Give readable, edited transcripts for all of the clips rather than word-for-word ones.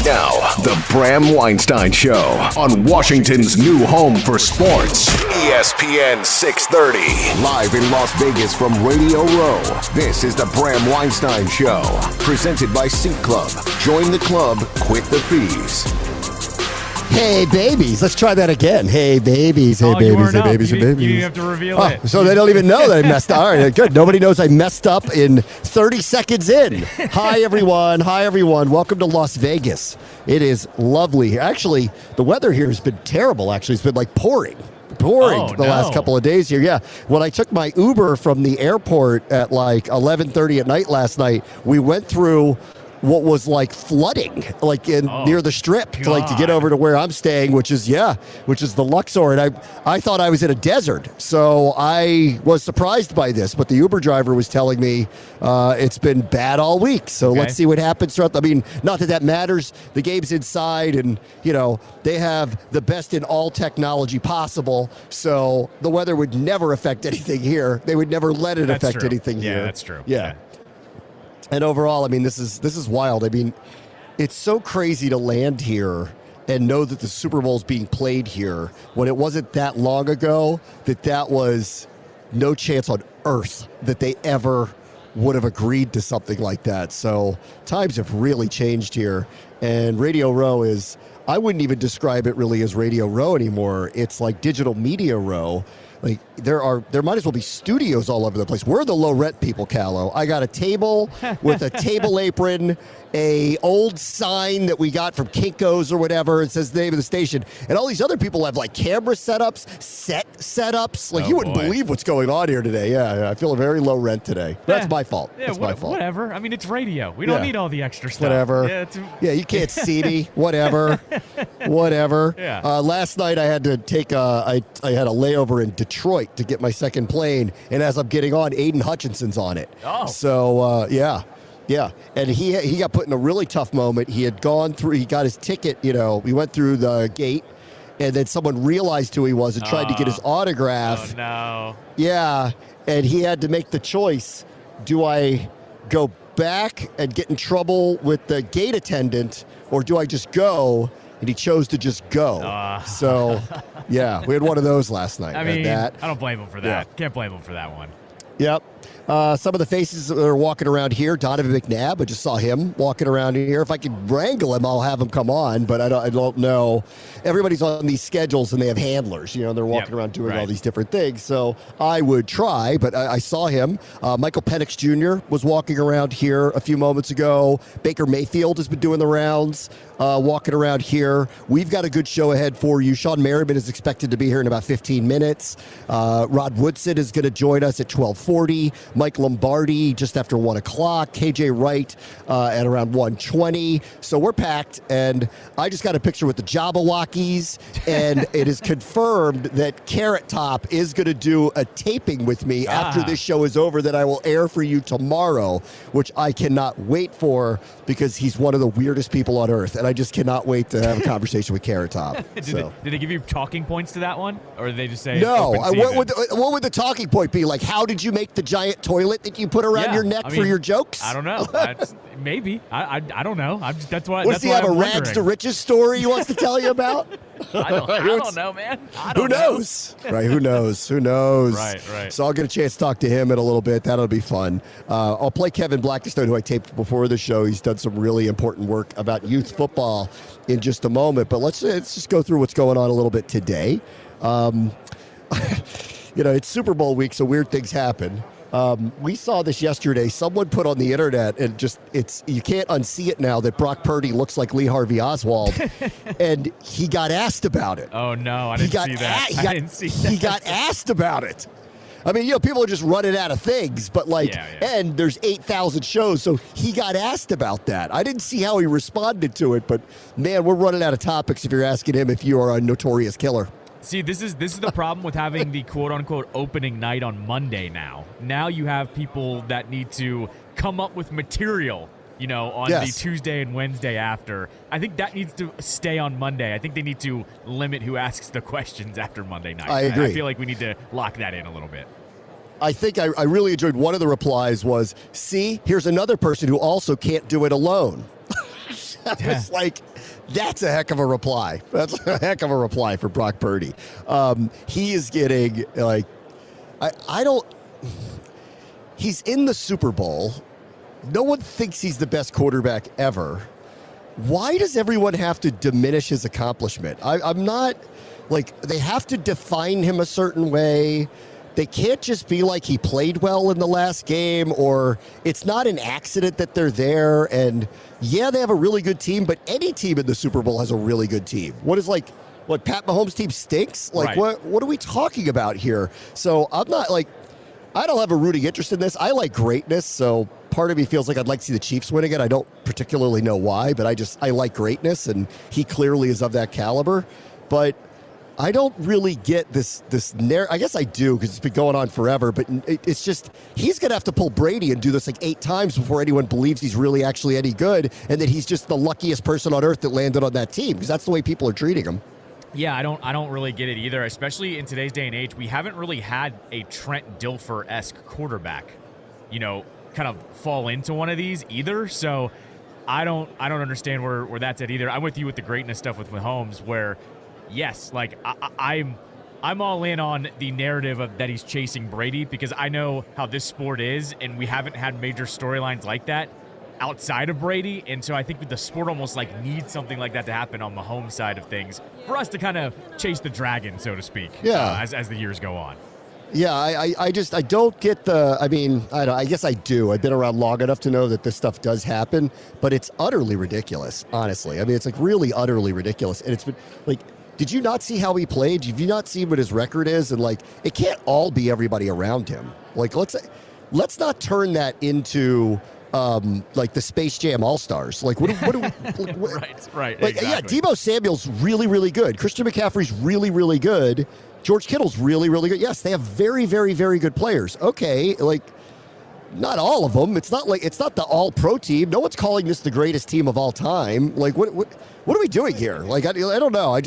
Now, the Bram Weinstein Show on Washington's new home for sports, ESPN 630. Live in Las Vegas from Radio Row, this is the Bram Weinstein Show. Presented by Seat Club. Join the club, quit the fees. Hey, babies. Let's try that again. Hey, babies. Hey, babies. Hey, babies. Hey, babies. You didn't have to reveal it. So they don't even know that I messed up. All right, good. Nobody knows I messed up in 30 seconds in. Hi, everyone. Hi, everyone. Welcome to Las Vegas. It is lovely here. Actually, the weather here has been terrible, actually. It's been like pouring last couple of days here. Yeah. When I took my Uber from the airport at like 11:30 at night last night, we went through what was like flooding, like near the Strip, to get over to where I'm staying, which is the Luxor. And I thought I was in a desert, so I was surprised by this. But the Uber driver was telling me it's been bad all week. So let's see what happens throughout. I mean, not that matters. The game's inside, and they have the best in all technology possible. So the weather would never affect anything here. They would never let it affect anything here. Yeah, that's true. Yeah. And overall, I mean, this is wild. I mean, it's so crazy to land here and know that the Super Bowl is being played here when it wasn't that long ago that was no chance on earth that they ever would have agreed to something like that. So times have really changed here. And Radio Row is, I wouldn't even describe it really as Radio Row anymore. It's like Digital Media Row. Like there might as well be studios all over the place. We're the low rent people, Callow. I got a table with a table apron, a old sign that we got from Kinko's or whatever. It says the name of the station, and all these other people have like camera setups, set setups. Like you wouldn't believe what's going on here today. Yeah, I feel very low rent today. That's my fault. Yeah, that's my fault. Whatever. I mean, it's radio. We don't need all the extra stuff. Whatever. Yeah, you can't see me. Whatever. Whatever. Yeah. Last night I had to take I had a layover in Detroit to get my second plane, and as I'm getting on, Aiden Hutchinson's on it. Oh. So yeah, and he got put in a really tough moment. He had gone through. He got his ticket. We went through the gate, and then someone realized who he was and tried to get his autograph. Oh no. Yeah, and he had to make the choice: do I go back and get in trouble with the gate attendant, or do I just go? And he chose to just go. So, yeah, we had one of those last night. I mean, I don't blame him for that. Can't blame him for that one. Yep. Some of the faces that are walking around here, Donovan McNabb, I just saw him walking around here. If I could wrangle him, I'll have him come on, but I don't know. Everybody's on these schedules, and they have handlers, and they're walking around doing all these different things. So I would try, but I saw him. Michael Penix Jr. was walking around here a few moments ago. Baker Mayfield has been doing the rounds, walking around here. We've got a good show ahead for you. Shawne Merriman is expected to be here in about 15 minutes. Rod Woodson is going to join us at 12:40. Mike Lombardi just after 1 o'clock. KJ Wright at around 1:20. So we're packed, and I just got a picture with the Jabberwockies, and it is confirmed that Carrot Top is going to do a taping with me after this show is over that I will air for you tomorrow, which I cannot wait for because he's one of the weirdest people on earth, and I just cannot wait to have a conversation with Carrot Top. Did they give you talking points to that one, or did they just say no? What would the talking point be? Like, how did you make the giant toilet that you put around your neck for your jokes? I don't know. Maybe. I don't know. That's why. Does he have a rags to riches story he wants to tell you about? I don't know, man. Who knows? Right? Who knows? Who knows? Right. So I'll get a chance to talk to him in a little bit. That'll be fun. I'll play Kevin Blackistone, who I taped before the show. He's done some really important work about youth football in just a moment. But let's just go through what's going on a little bit today. It's Super Bowl week, so weird things happen. We saw this yesterday. Someone put on the internet, and you can't unsee it now, that Brock Purdy looks like Lee Harvey Oswald, and he got asked about it. Oh no, I didn't see that. I didn't see that. He got asked about it. I mean, people are just running out of things, but and there's 8,000 shows, so he got asked about that. I didn't see how he responded to it, but man, we're running out of topics if you're asking him if you are a notorious killer. See, this is the problem with having the quote-unquote opening night on Monday now. Now you have people that need to come up with material, on the Tuesday and Wednesday after. I think that needs to stay on Monday. I think they need to limit who asks the questions after Monday night. I agree. I feel like we need to lock that in a little bit. I think I really enjoyed one of the replies was, see, here's another person who also can't do it alone. It's like, that's a heck of a reply. That's a heck of a reply for Brock Purdy. He is getting, like, he's in the Super Bowl. No one thinks he's the best quarterback ever. Why does everyone have to diminish his accomplishment? I'm not, like, they have to define him a certain way. They can't just be like he played well in the last game, or it's not an accident that they're there. And yeah, they have a really good team, but any team in the Super Bowl has a really good team. What Pat Mahomes' team stinks? Like, right. What are we talking about here? So I'm not like, I don't have a rooting interest in this. I like greatness, so part of me feels like I'd like to see the Chiefs win again. I don't particularly know why, but I like greatness, and he clearly is of that caliber. But I don't really get this narrative. I guess I do, because it's been going on forever, but it's just, he's going to have to pull Brady and do this like 8 times before anyone believes he's really actually any good, and that he's just the luckiest person on earth that landed on that team, because that's the way people are treating him. Yeah, I don't really get it either, especially in today's day and age. We haven't really had a Trent Dilfer-esque quarterback, kind of fall into one of these either. So I don't understand where that's at either. I'm with you with the greatness stuff with Mahomes, where yes, like I'm all in on the narrative of that he's chasing Brady, because I know how this sport is, and we haven't had major storylines like that outside of Brady. And so I think the sport almost like needs something like that to happen on Mahomes' side of things for us to kind of chase the dragon, so to speak, as the years go on. Yeah, I don't get I guess I do. I've been around long enough to know that this stuff does happen, but it's utterly ridiculous, honestly. I mean, it's like really utterly ridiculous. And it's been like, did you not see how he played? Did you not see what his record is? And like, it can't all be everybody around him. Like, let's not turn that into like the Space Jam All-Stars. Like, what do we... Right. Like, exactly. Yeah, Deebo Samuel's really, really good. Christian McCaffrey's really, really good. George Kittle's really, really good. Yes, they have very, very, very good players. Okay, like, not all of them. It's not the all-pro team. No one's calling this the greatest team of all time. Like, what are we doing here? Like, I don't know.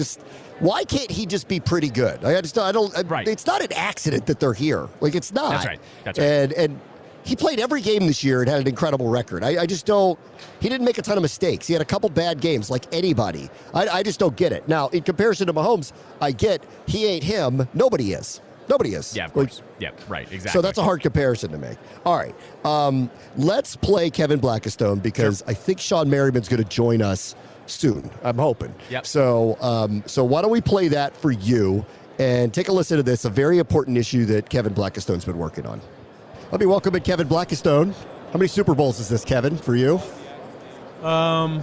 Why can't he just be pretty good? Right. It's not an accident that they're here. Like, it's not. That's right. And he played every game this year and had an incredible record. I just don't. He didn't make a ton of mistakes. He had a couple bad games, like anybody. I just don't get it. Now, in comparison to Mahomes, I get he ain't him. Nobody is. Yeah, of course. Yeah, right, exactly. So that's a hard comparison to make. All right. Let's play Kevin Blackistone, because I think Shawne Merriman's going to join us soon. I'm hoping. Yep. So why don't we play that for you and take a listen to this, a very important issue that Kevin Blackistone's been working on. Let me welcome in Kevin Blackistone. How many Super Bowls is this, Kevin, for you? I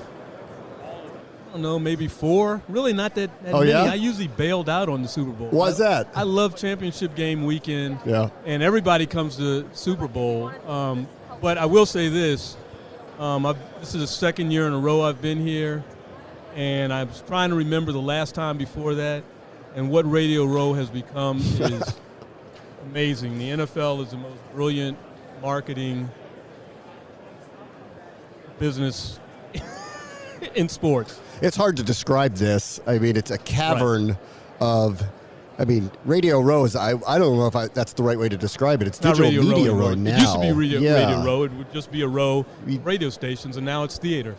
don't know, maybe 4. Really not that many. Yeah? I usually bailed out on the Super Bowl. Why's that? I love championship game weekend. Yeah. And everybody comes to Super Bowl. But I will say this. This is the second year in a row I've been here. And I was trying to remember the last time before that. And what Radio Row has become is amazing. The NFL is the most brilliant marketing business in sports. It's hard to describe this. I mean, it's a cavern of, Radio Row is, I don't know if that's the right way to describe it. It's digital media row now. It used to be Radio Row. It would just be a row of radio stations, and now it's theater.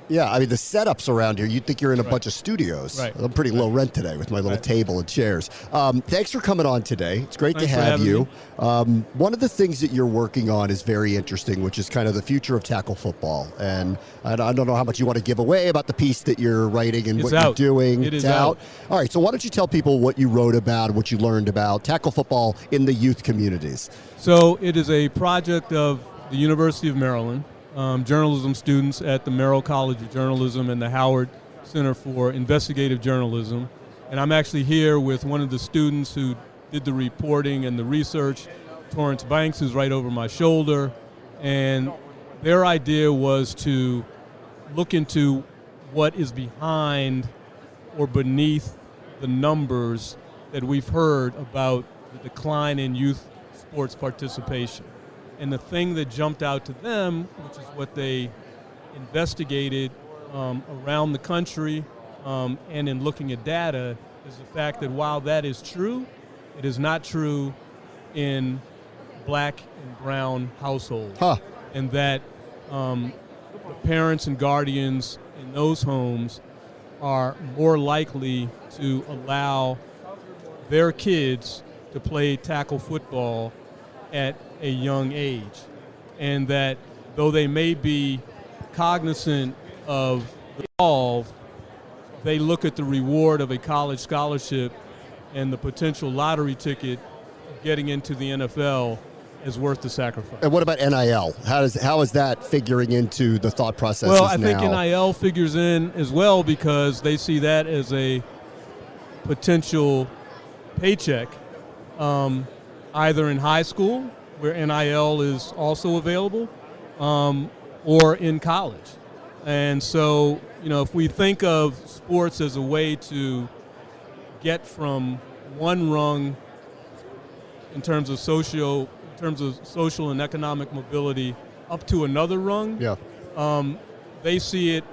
Yeah, I mean, the setups around here, you'd think you're in a bunch of studios. Right. I'm pretty low rent today with my little table and chairs. Thanks for coming on today. It's great to Thanks for have having you. me. One of the things that you're working on is very interesting, which is kind of the future of tackle football. And I don't know how much you want to give away about the piece that you're writing and what you're doing. It is out. All right, so why don't you tell people what you wrote about, what you learned about tackle football in the youth communities? So it is a project of the University of Maryland. Journalism students at the Merrill College of Journalism and the Howard Center for Investigative Journalism. And I'm actually here with one of the students who did the reporting and the research, Torrance Banks, who's right over my shoulder. And their idea was to look into what is behind or beneath the numbers that we've heard about the decline in youth sports participation. And the thing that jumped out to them, which is what they investigated around the country and in looking at data, is the fact that while that is true, it is not true in black and brown households. Huh. And that the parents and guardians in those homes are more likely to allow their kids to play tackle football at a young age. And that though they may be cognizant of the involved, they look at the reward of a college scholarship and the potential lottery ticket of getting into the NFL as worth the sacrifice. And what about NIL? How is that figuring into the thought process? Well, I think NIL figures in as well because they see that as a potential paycheck, either in high school, where NIL is also available, or in college. And so, if we think of sports as a way to get from one rung in terms of social and economic mobility up to another rung, they see it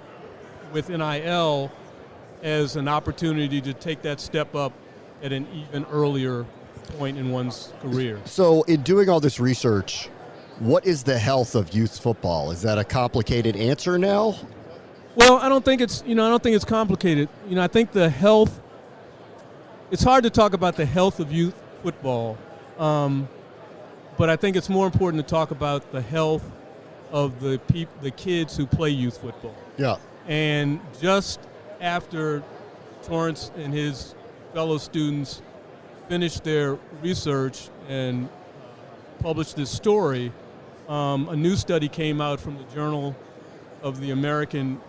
with NIL as an opportunity to take that step up at an even earlier point in one's career. So in doing all this research, what is the health of youth football? Is that a complicated answer now? Well, I don't think it's complicated. I think the health, it's hard to talk about the health of youth football, but I think it's more important to talk about the health of the kids who play youth football. Yeah. And just after Torrance and his fellow students finished their research and published this story, a new study came out from the Journal of the American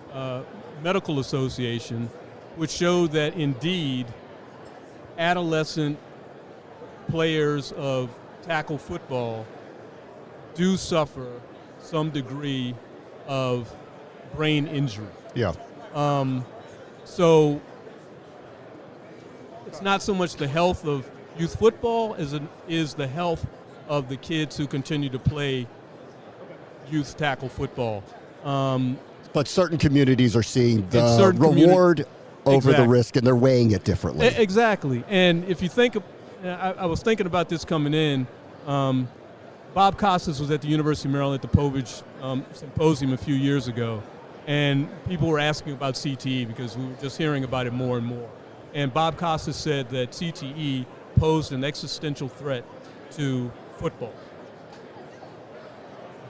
Medical Association, which showed that indeed adolescent players of tackle football do suffer some degree of brain injury. Yeah. So it's not so much the health of youth football as it is the health of the kids who continue to play youth tackle football. But certain communities are seeing the reward over the risk, and they're weighing it differently. Exactly. And if you think, I was thinking about this coming in, Bob Costas was at the University of Maryland at the Povich Symposium a few years ago, and people were asking about CTE because we were just hearing about it more and more. And Bob Costas said that CTE posed an existential threat to football.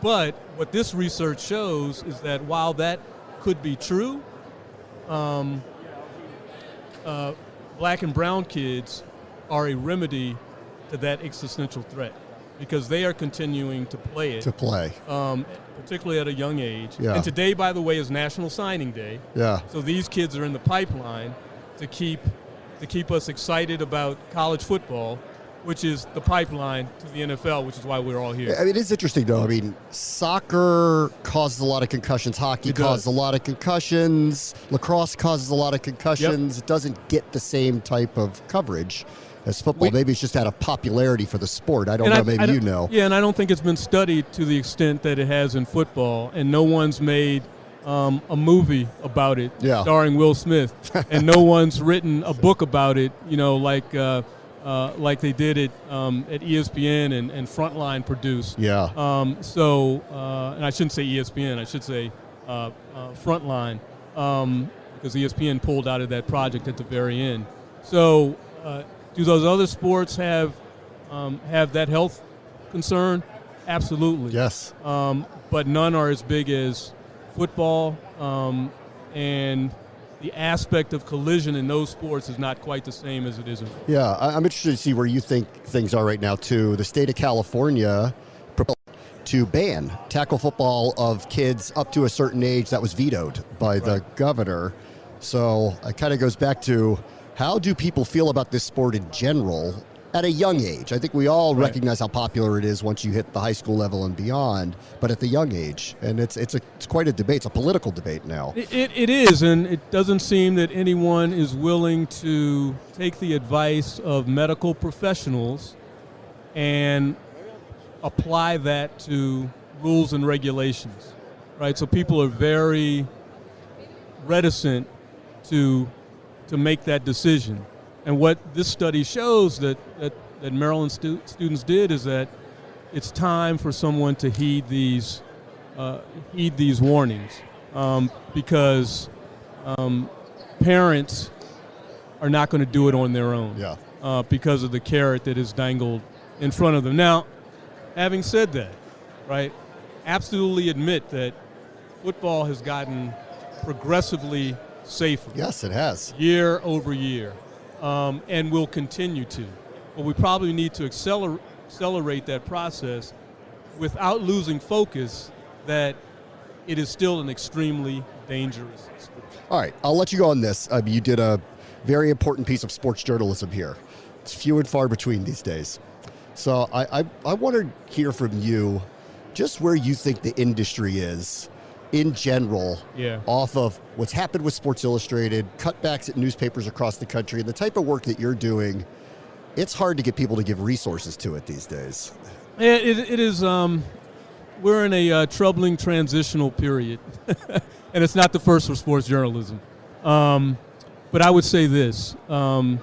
But what this research shows is that while that could be true, black and brown kids are a remedy to that existential threat because they are continuing to play it. Particularly at a young age. Yeah. And today, by the way, is National Signing Day. Yeah. So these kids are in the pipeline to keep us excited about college football, which is the pipeline to the NFL, which is why we're all here. I mean, it is interesting, though. I mean, soccer causes a lot of concussions. Hockey causes a lot of concussions. Lacrosse causes a lot of concussions. Yep. It doesn't get the same type of coverage as football. Maybe it's just out of popularity for the sport. I don't know. Maybe you know. Yeah, and I don't think it's been studied to the extent that it has in football. And no one's made a movie about it starring Will Smith. And no one's written a book about it, like they did it at ESPN and Frontline produced. Yeah. And I shouldn't say ESPN. I should say Frontline because ESPN pulled out of that project at the very end. So do those other sports have that health concern? Absolutely. Yes. But none are as big as football, and the aspect of collision in those sports is not quite the same as it is in football. Yeah, I'm interested to see where you think things are right now, too. The state of California proposed to ban tackle football of kids up to a certain age. That was vetoed by the governor. So it kind of goes back to how do people feel about this sport in general at a young age? I think we all recognize how popular it is once you hit the high school level and beyond, but at the young age. And it's quite a debate. It's a political debate now. It is, and it doesn't seem that anyone is willing to take the advice of medical professionals and apply that to rules and regulations, right? So people are very reticent to make that decision. And what this study shows that Maryland students did is that it's time for someone to heed these warnings, because parents are not going to do it on their own. Yeah. Because of the carrot that is dangled in front of them. Now, having said that, right, absolutely admit that football has gotten progressively safer. Yes, it has. Year over year, and will continue to. But we probably need to accelerate that process without losing focus that it is still an extremely dangerous sport. All right, I'll let you go on this. You did a very important piece of sports journalism here. It's few and far between these days. So I want to hear from you just where you think the industry is in general off of what's happened with Sports Illustrated, cutbacks at newspapers across the country, and the type of work that you're doing. It's hard to get people to give resources to it these days. It is. We're in a troubling transitional period, and it's not the first for sports journalism. But I would say this. You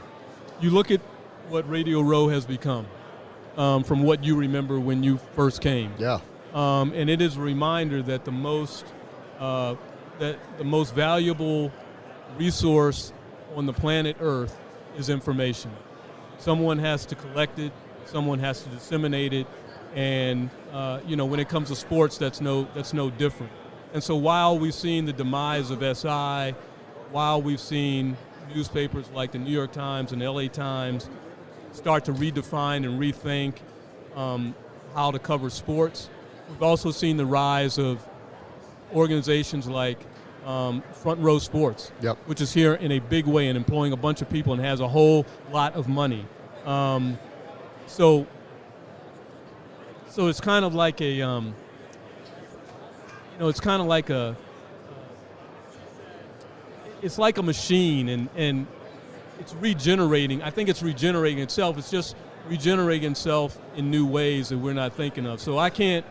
look at what Radio Row has become from what you remember when you first came. Yeah. And it is a reminder that the most valuable resource on the planet Earth is information. Someone has to collect it. Someone has to disseminate it. And when it comes to sports, that's no different. And so while we've seen the demise of SI, while we've seen newspapers like the New York Times and LA Times start to redefine and rethink how to cover sports, we've also seen the rise of organizations like Front Row Sports, which is here in a big way and employing a bunch of people and has a whole lot of money. So it's kind of like it's like a machine, and it's regenerating. I think it's regenerating itself. It's just regenerating itself in new ways that we're not thinking of. So I can't.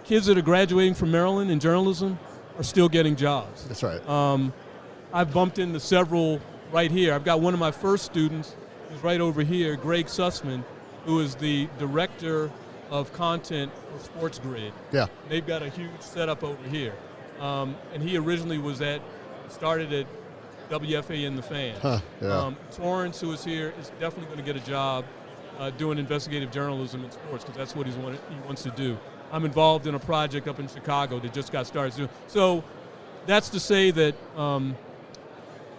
Kids that are graduating from Maryland in journalism are still getting jobs. That's right. I've bumped into several right here. I've got one of my first students who's right over here, Greg Sussman, who is the director of content for Sports Grid. Yeah. They've got a huge setup over here. And he originally started at WFA in the Fan. Torrance, who is here, is definitely going to get a job doing investigative journalism in sports because that's what he wants to do. I'm involved in a project up in Chicago that just got started soon. So that's to say that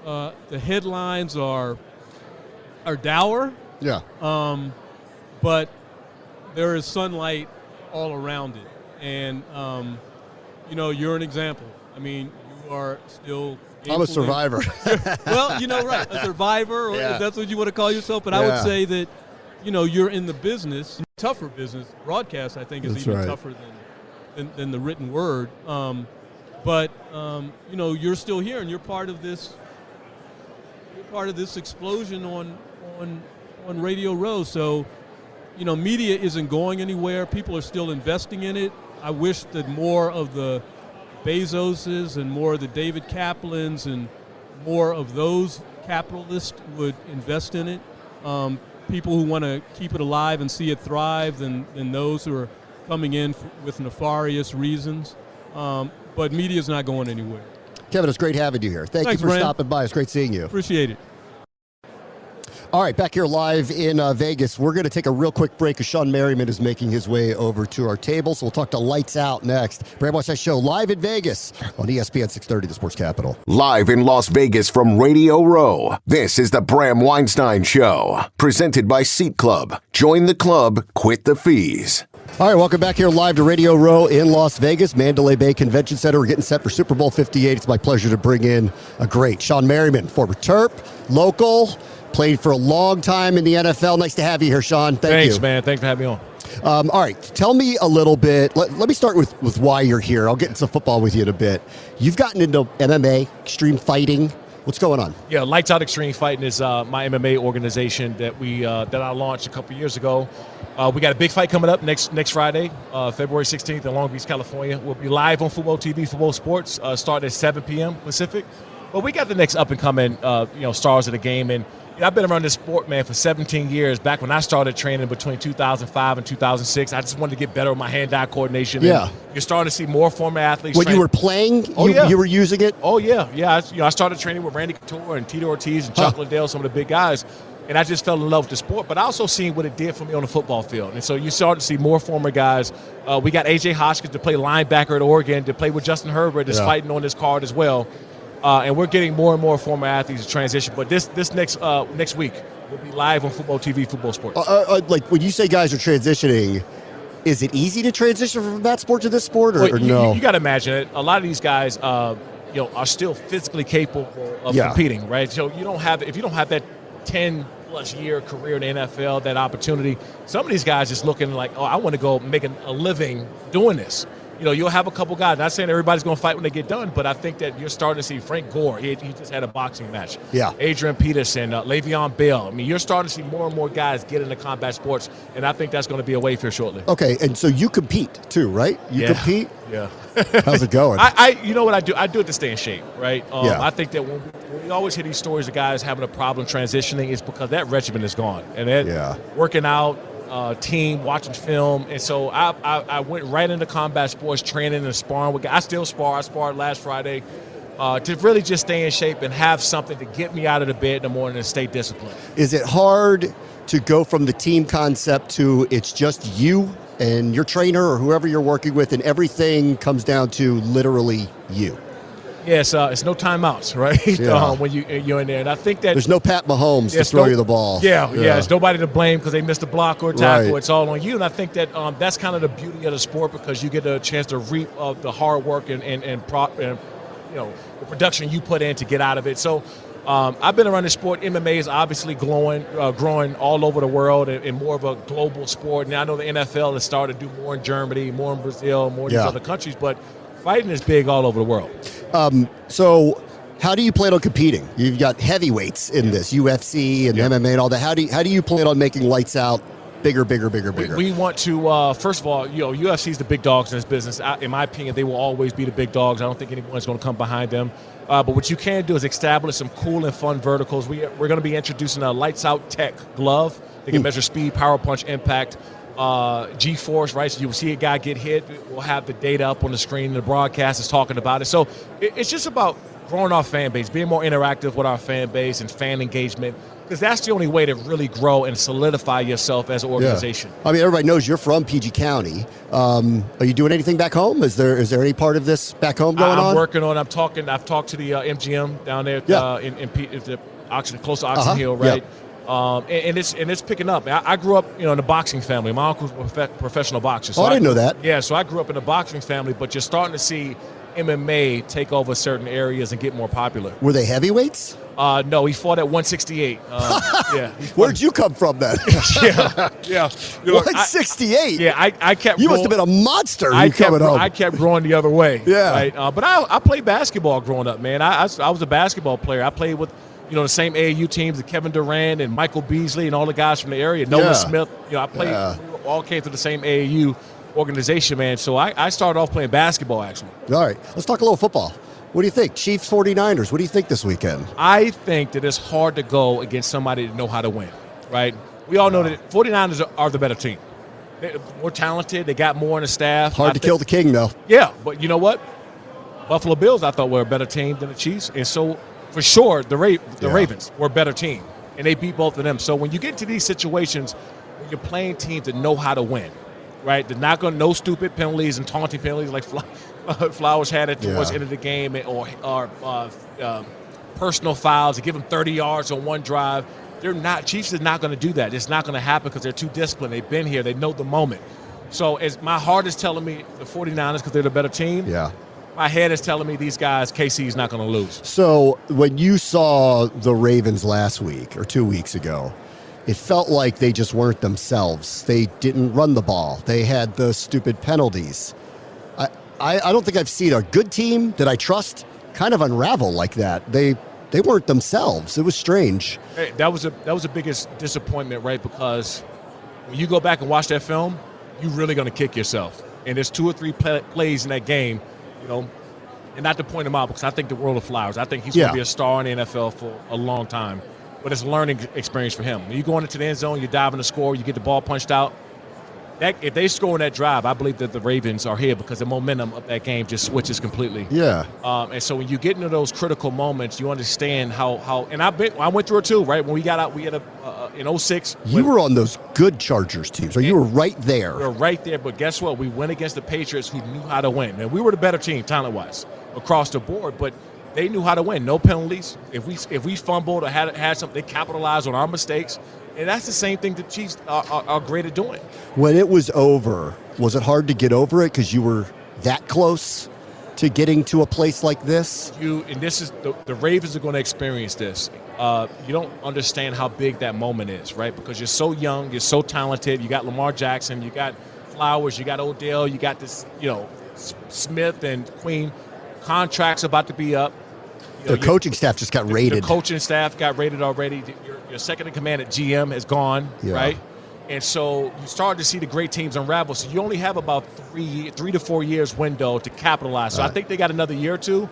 the headlines are dour. Yeah. But there is sunlight all around it. And, you're an example. I mean, you are still... I'm a survivor. Well, right, a survivor, or if that's what you want to call yourself. But I would say that, you're in the business, tougher business. Broadcast, I think, is even tougher than the written word. But you're still here, and you're part of this. You're part of this explosion on Radio Row. So, media isn't going anywhere. People are still investing in it. I wish that more of the Bezoses and more of the David Kaplans and more of those capitalists would invest in it. People who want to keep it alive and see it thrive than those who are coming in with nefarious reasons. But media is not going anywhere. Kevin, it's great having you here. Thanks you for Bram. stopping by. It's great seeing you. Appreciate it. All right, back here live in Vegas. We're going to take a real quick break as Shawne Merriman is making his way over to our table. So we'll talk to Lights Out next. Bram Weinstein Show live in Vegas on ESPN 630, the Sports Capital. Live in Las Vegas from Radio Row, this is the Bram Weinstein Show. Presented by Seat Club. Join the club, quit the fees. All right, welcome back here live to Radio Row in Las Vegas, Mandalay Bay Convention Center. We're getting set for Super Bowl 58. It's my pleasure to bring in a great Shawne Merriman, former Terp, local, played for a long time in the NFL. Nice to have you here, Shawne. Thanks, man. Thanks for having me on. All right, tell me a little bit. Let me start with why you're here. I'll get into football with you in a bit. You've gotten into MMA, extreme fighting. What's going on? Yeah, Lights Out Extreme Fighting is my MMA organization that I launched a couple years ago. We got a big fight coming up next Friday, February 16th in Long Beach, California. We'll be live on Fubo TV, Fubo Sports, starting at 7 p.m. Pacific. But we got the next up-and-coming, stars of the game. And I've been around this sport, man, for 17 years. Back when I started training between 2005 and 2006, I just wanted to get better with my hand-eye coordination. Yeah. And you're starting to see more former athletes. When you were playing, you were using it? Oh, yeah. Yeah, I started training with Randy Couture and Tito Ortiz and Chuck Liddell, some of the big guys. And I just fell in love with the sport. But I also seen what it did for me on the football field. And so you start to see more former guys. We got A.J. Hotchkiss to play linebacker at Oregon, to play with Justin Herbert that's fighting on this card as well. And we're getting more and more former athletes to transition. But this next week, we'll be live on Football TV, Football Sports. Like when you say guys are transitioning, is it easy to transition from that sport to this sport, or no? You got to imagine it. A lot of these guys, are still physically capable of competing, right? So if you don't have that 10-plus year career in the NFL, that opportunity, some of these guys just looking like, I want to go make a living doing this. You'll have a couple guys. Not saying everybody's going to fight when they get done, but I think that you're starting to see Frank Gore. He just had a boxing match. Yeah. Adrian Peterson, Le'Veon Bell. I mean, you're starting to see more and more guys get into combat sports, and I think that's going to be a wave here shortly. Okay, and so you compete too, right? You compete? Yeah. How's it going? You know what I do? I do it to stay in shape, right? I think that when we always hear these stories of guys having a problem transitioning, it's because that regimen is gone. And working out, team, watching film, and so I went right into combat sports, training and sparring with guys. I still spar. I sparred last Friday to really just stay in shape and have something to get me out of the bed in the morning and stay disciplined. Is it hard to go from the team concept to it's just you and your trainer or whoever you're working with, and everything comes down to literally you? Yes, it's no timeouts, right? Yeah. When you're in there, and I think that there's no Pat Mahomes to throw you the ball. Yeah, it's nobody to blame because they missed a block or a tackle. Right. It's all on you, and I think that that's kind of the beauty of the sport, because you get a chance to reap the hard work and the production you put in to get out of it. So I've been around this sport. MMA is obviously growing all over the world and more of a global sport. Now I know the NFL has started to do more in Germany, more in Brazil, more in these other countries, but fighting is big all over the world. So how do you plan on competing? You've got heavyweights in this, UFC and MMA and all that. How do you plan on making lights out bigger? We want to, first of all, UFC is the big dogs in this business. In my opinion, they will always be the big dogs. I don't think anyone's going to come behind them. But what you can do is establish some cool and fun verticals. We're going to be introducing a lights out tech glove. They can measure speed, power punch, impact, G-force, right? So you'll see a guy get hit. We'll have the data up on the screen, and the broadcast is talking about it. So it's just about growing our fan base, being more interactive with our fan base and fan engagement, because that's the only way to really grow and solidify yourself as an organization. Yeah. I mean, everybody knows you're from PG County. Are you doing anything back home? Is there any part of this back home going on? I'm working on. I've talked to the MGM down there in Oxon, close to Oxon Hill, right? Yeah. And it's picking up. I grew up, in a boxing family. My uncle was a professional boxer. So I didn't know that. Yeah, so I grew up in a boxing family, but you're starting to see MMA take over certain areas and get more popular. Were they heavyweights? No, he fought at 168. Where'd you come from then? yeah. 168? I kept. You must have been a monster coming home. I kept growing the other way. Yeah. Right? But I played basketball growing up, man. I was a basketball player. I played with the same AAU teams, the Kevin Durant and Michael Beasley and all the guys from the area. Nolan Smith. I played. We all came through the same AAU organization, man. So I started off playing basketball, actually. All right. Let's talk a little football. What do you think? Chiefs, 49ers. What do you think this weekend? I think that it's hard to go against somebody that know how to win, right? We all know that 49ers are the better team. They're more talented. They got more in the staff. Hard to kill the king, though. Yeah, but you know what? Buffalo Bills, I thought, were a better team than the Chiefs. And so, for sure, the Ravens were a better team. And they beat both of them. So when you get into these situations, when you're playing teams that know how to win, right? They're not going to no stupid penalties and taunting penalties like Flowers had it towards the end of the game, or personal fouls to give them 30 yards on one drive. Chiefs is not going to do that. It's not going to happen because they're too disciplined. They've been here. They know the moment. So as my heart is telling me the 49ers because they're the better team. Yeah. My head is telling me these guys, KC is not going to lose. So when you saw the Ravens last week or 2 weeks ago, it felt like they just weren't themselves. They didn't run the ball. They had the stupid penalties. I don't think I've seen a good team that I trust kind of unravel like that. They weren't themselves. It was strange. Hey, that was the biggest disappointment, right? Because when you go back and watch that film, you're really going to kick yourself. And there's 2 or 3 plays in that game, and not to point him out because I think the world of flowers. I think he's going to be a star in the NFL for a long time. But it's a learning experience for him. When you go into the end zone, you dive in the score, you get the ball punched out. If they score in that drive, I believe that the Ravens are here because the momentum of that game just switches completely. Yeah. And so when you get into those critical moments, you understand how. And I went through it too, right? When we got out, we had in 06. You were on those good Chargers teams, so you were right there. We were right there, but guess what? We went against the Patriots who knew how to win. And we were the better team, talent-wise, across the board, but they knew how to win. No penalties. If we fumbled or had something, they capitalized on our mistakes. And that's the same thing the Chiefs are great at doing. When it was over, was it hard to get over it because you were that close to getting to a place like this? And this is the Ravens are going to experience this. You don't understand how big that moment is, right? Because you're so young, you're so talented. You got Lamar Jackson, you got Flowers, you got Odell, you got this, Smith and Queen. Contracts about to be up. The coaching staff just got rated. The coaching staff got rated already. Your second in command at GM is gone, right? And so you start to see the great teams unravel. So you only have about 3 to 4 years window to capitalize. So I think they got another year or two.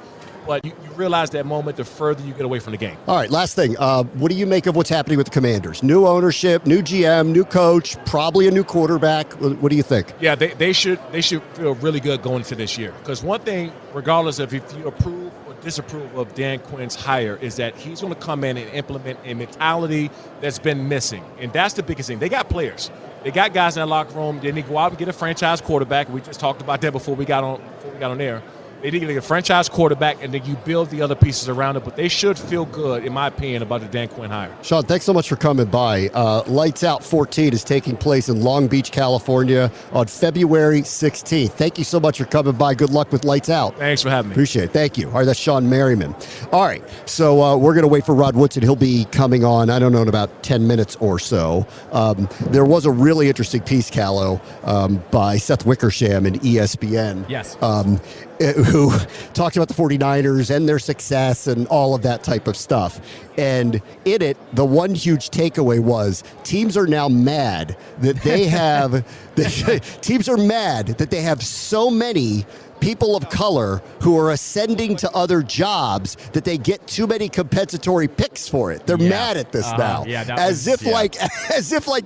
But you realize that moment the further you get away from the game. All right, last thing. What do you make of what's happening with the Commanders? New ownership, new GM, new coach, probably a new quarterback. What do you think? Yeah, they should feel really good going into this year. Because one thing, regardless of if you approve or disapprove of Dan Quinn's hire, is that he's going to come in and implement a mentality that's been missing. And that's the biggest thing. They got players. They got guys in that locker room. Then they go out and get a franchise quarterback. We just talked about that before we got on air. They need to get a franchise quarterback, and then you build the other pieces around it. But they should feel good, in my opinion, about the Dan Quinn hire. Shawne, thanks so much for coming by. Lights Out 14 is taking place in Long Beach, California on February 16th. Thank you so much for coming by. Good luck with Lights Out. Thanks for having me. Appreciate it. Thank you. All right, that's Shawne Merriman. All right, so we're going to wait for Rod Woodson. He'll be coming on, I don't know, in about 10 minutes or so. There was a really interesting piece, Callow, by Seth Wickersham in ESPN. Yes. Who talked about the 49ers and their success and all of that type of stuff. And in it, the one huge takeaway was teams are now mad that they have teams are mad that they have so many people of color who are ascending to other jobs that they get too many compensatory picks for it. They're mad at this now. As if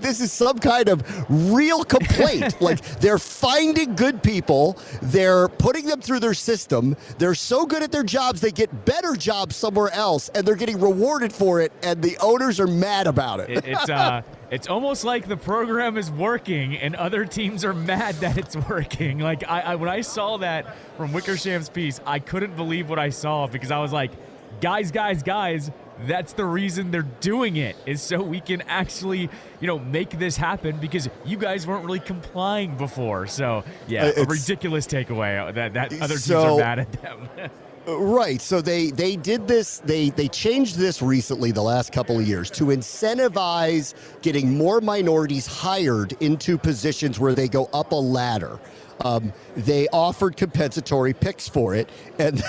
this is some kind of real complaint. Like they're finding good people, they're putting them through their system, they're so good at their jobs they get better jobs somewhere else and they're getting rewarded for it, and the owners are mad about it. It's almost like the program is working and other teams are mad that it's working. Like when I saw that from Wickersham's piece, I couldn't believe what I saw because I was like, guys, that's the reason they're doing it, is so we can actually, make this happen because you guys weren't really complying before. So, yeah, a ridiculous takeaway that other teams are mad at them. Right. So they did this. They changed this recently, the last couple of years, to incentivize getting more minorities hired into positions where they go up a ladder. They offered compensatory picks for it, and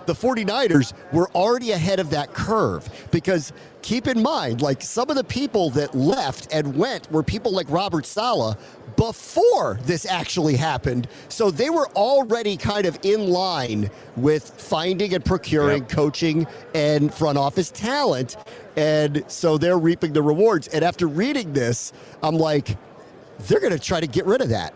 the 49ers were already ahead of that curve because keep in mind, like some of the people that left and went were people like Robert Saleh before this actually happened. So they were already kind of in line with finding and procuring coaching and front office talent. And so they're reaping the rewards. And after reading this, I'm like, they're going to try to get rid of that.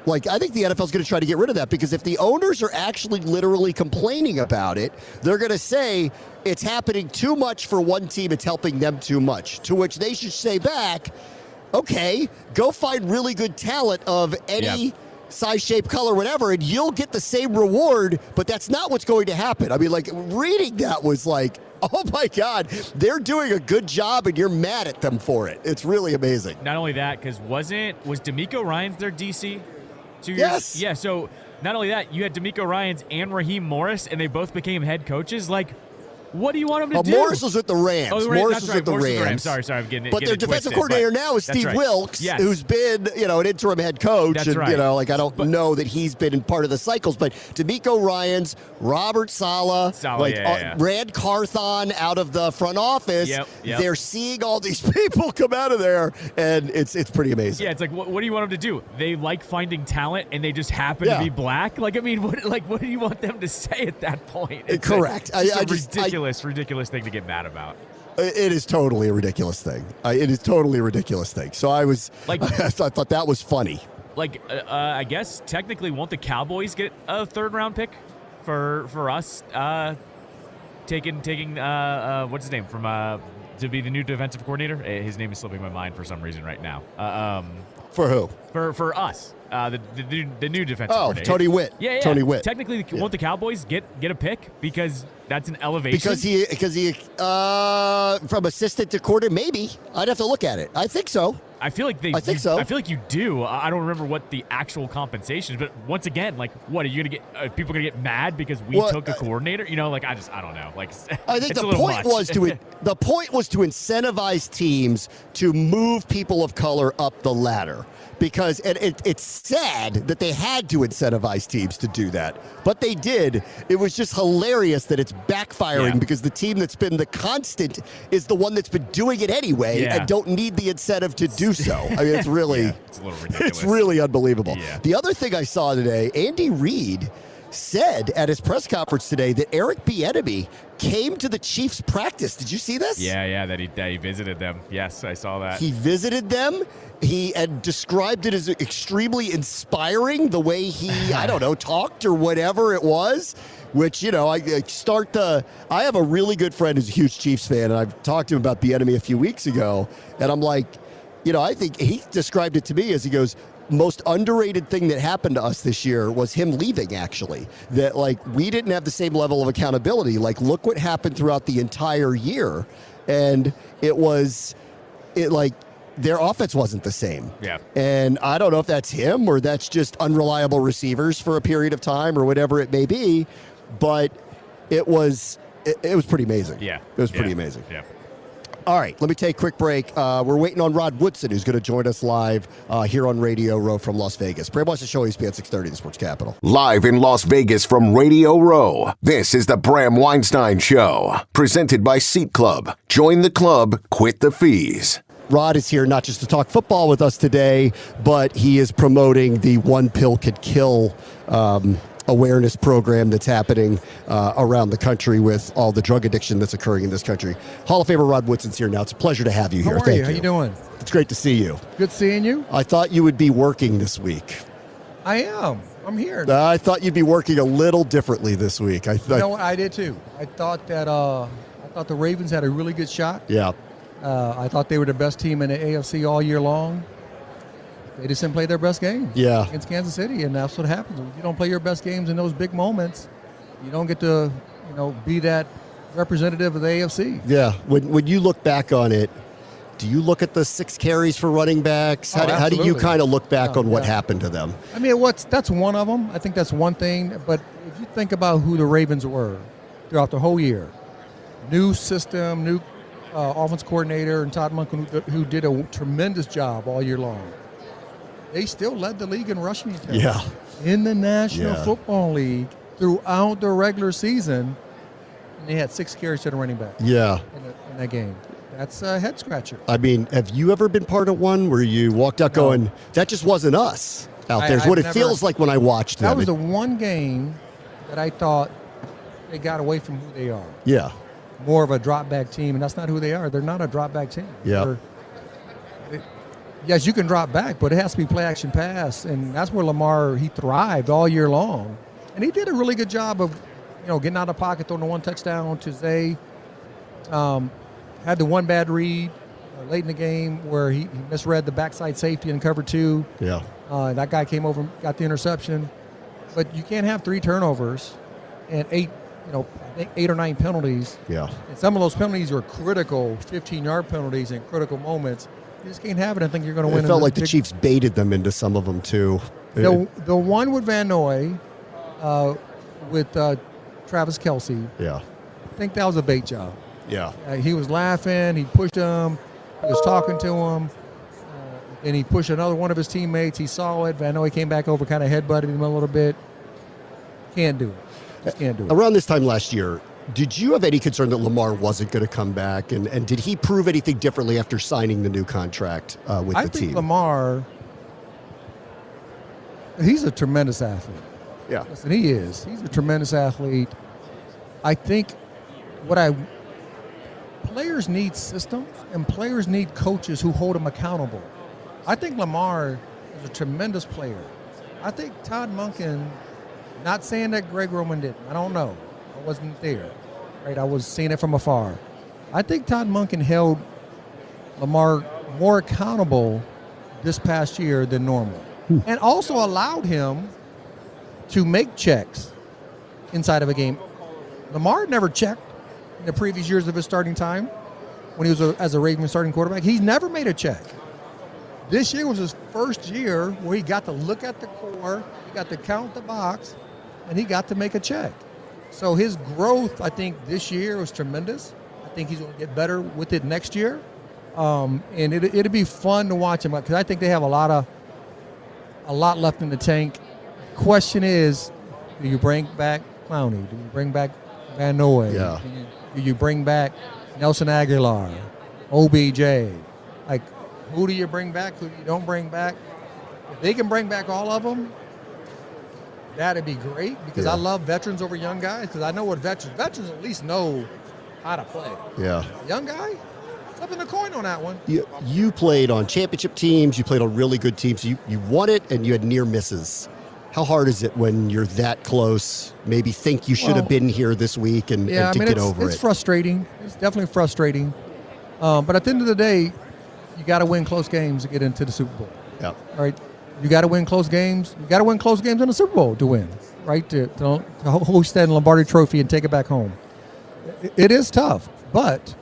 Like, I think the NFL is going to try to get rid of that because if the owners are actually literally complaining about it, they're going to say it's happening too much for one team, it's helping them too much, to which they should say back, okay, go find really good talent of any size, shape, color, whatever, and you'll get the same reward, but that's not what's going to happen. I mean, like, reading that was like, oh my God, they're doing a good job and you're mad at them for it. It's really amazing. Not only that, because was DeMeco Ryans their DC? 2 years? Yes. Yeah, so not only that, you had DeMeco Ryans and Raheem Morris, and they both became head coaches. Like, What do you want him to do? Morris was with the Rams. Oh, Morris was with the Rams. Sorry, I'm getting it. But their defensive coordinator now is Steve Wilkes, who's been, an interim head coach. That's and, right. I don't know that he's been in part of the cycles. But DeMeco Ryans, Robert Saleh, Rand Carthon out of the front office. Yep. They're seeing all these people come out of there, and it's pretty amazing. Yeah, it's like, what do you want them to do? They like finding talent, and they just happen to be black? Like, I mean, what do you want them to say at that point? It's correct. Ridiculous thing to get mad about. It is totally a ridiculous thing. So I was like, I thought that was funny. Like, I guess technically, won't the Cowboys get a third-round pick for us taking what's his name from to be the new defensive coordinator? His name is slipping my mind for some reason right now. For who? For us. The new defensive coordinator. Tony Witt. Yeah. Tony Witt. Technically, won't the Cowboys get a pick because that's an elevation? Because he from assistant to coordinator, maybe. I'd have to look at it. I think so. I feel like so. I feel like you do. I don't remember what the actual compensation is, but once again, like, what are you gonna get? Are people gonna get mad because we took a coordinator? I don't know. Like, I think the point was to incentivize teams to move people of color up the ladder. Because it's sad that they had to incentivize teams to do that. But they did. It was just hilarious that it's backfiring because the team that's been the constant is the one that's been doing it anyway and don't need the incentive to do so. I mean, it's really it's a little ridiculous. It's really unbelievable. Yeah. The other thing I saw today, Andy Reid said at his press conference today that Eric Bieniemy came to the Chiefs practice. Did you see this? Yeah, that he visited them. Yes, I saw that. He visited them. He had described it as extremely inspiring, the way he, talked or whatever it was, which, I have a really good friend who's a huge Chiefs fan, and I've talked to him about Bieniemy a few weeks ago, and I'm like, I think he described it to me as he goes, most underrated thing that happened to us this year was him leaving, actually. That, we didn't have the same level of accountability. Look what happened throughout the entire year. And their offense wasn't the same. Yeah. And I don't know if that's him or that's just unreliable receivers for a period of time or whatever it may be, but it was pretty amazing. Yeah. It was pretty amazing. Yeah. All right, let me take a quick break. We're waiting on Rod Woodson, who's going to join us live here on Radio Row from Las Vegas. Bram Weinstein Show, ESPN 630, the Sports Capital. Live in Las Vegas from Radio Row, this is the Bram Weinstein Show, presented by Seat Club. Join the club, quit the fees. Rod is here not just to talk football with us today, but he is promoting the One Pill Could Kill awareness program that's happening around the country with all the drug addiction that's occurring in this country. Hall of Famer Rod Woodson's here now. It's a pleasure to have you here. How are you? How you doing? It's great to see you. Good seeing you. I thought you would be working this week. I am. I'm here. I thought you'd be working a little differently this week. I did too. I thought the Ravens had a really good shot. Yeah. I thought they were the best team in the AFC all year long. They just didn't play their best game against Kansas City, and that's what happens. If you don't play your best games in those big moments, you don't get to, be that representative of the AFC. Yeah. When you look back on it, do you look at the 6 carries for running backs? How do you kind of look back on what happened to them? I mean, that's one of them. I think that's one thing. But if you think about who the Ravens were throughout the whole year, new system, new offense coordinator, and Todd Monken, who did a tremendous job all year long. They still led the league in rushing attempts. Yeah. In the National Football League throughout the regular season, and they had 6 carries to the running back. Yeah. In that game. That's a head scratcher. I mean, have you ever been part of one where you walked out going, that just wasn't us out there? Is what it feels like when I watched them. That was the one game that I thought they got away from who they are. Yeah. More of a drop-back team, and that's not who they are. They're not a drop-back team. Yeah. Yes, you can drop back, but it has to be play-action pass, and that's where Lamar, he thrived all year long. And he did a really good job of, getting out of the pocket, throwing the 1 touchdown to Zay. Had the one bad read late in the game where he misread the backside safety in cover 2. Yeah. That guy came over and got the interception. But you can't have 3 turnovers and 8 or 9 penalties. Yeah. And some of those penalties are critical, 15-yard penalties in critical moments. You just can't have it. I think you're going to win. It felt like the Chiefs baited them into some of them, too. The one with Van Noy, with Travis Kelce. Yeah. think that was a bait job. Yeah. He was laughing. He pushed him. He was talking to him. And he pushed another one of his teammates. He saw it. But I know he came back over, kind of headbutted him a little bit. Can't do it. Just can't do it. Around this time last year, did you have any concern that Lamar wasn't going to come back? And did he prove anything differently after signing the new contract with the team? I think Lamar, he's a tremendous athlete. Yeah. Listen, he is. He's a tremendous athlete. I think players need systems and players need coaches who hold them accountable. I think Lamar is a tremendous player. I think Todd Monken, not saying that Greg Roman didn't. I don't know. I wasn't there. Right? I was seeing it from afar. I think Todd Monken held Lamar more accountable this past year than normal. And also allowed him to make checks inside of a game. Lamar never checked in the previous years of his starting time when he was as a Ravens starting quarterback. He's never made a check. This year was his first year where he got to look at the core, he got to count the box, and he got to make a check. So his growth, I think, this year was tremendous. I think he's going to get better with it next year. And it'll be fun to watch him because I think they have a lot left in the tank. Question is, do you bring back Clowney? Do you bring back Van Noy? Yeah. Do you bring back Nelson Aguilar, OBJ? Like, who do you bring back? Who you don't bring back? If they can bring back all of them, that'd be great because I love veterans over young guys because I know what veterans at least know how to play. Yeah. Young guy, flipping the coin on that one. You played on championship teams. You played on really good teams. You won it, and you had near misses. How hard is it when you're that close, maybe think you should have been here this week and to get over it? It's frustrating. It's definitely frustrating. But at the end of the day, you got to win close games to get into the Super Bowl. Yeah. All right. You got to win close games. You got to win close games in the Super Bowl to win, right? To host that Lombardi Trophy and take it back home. It is tough. But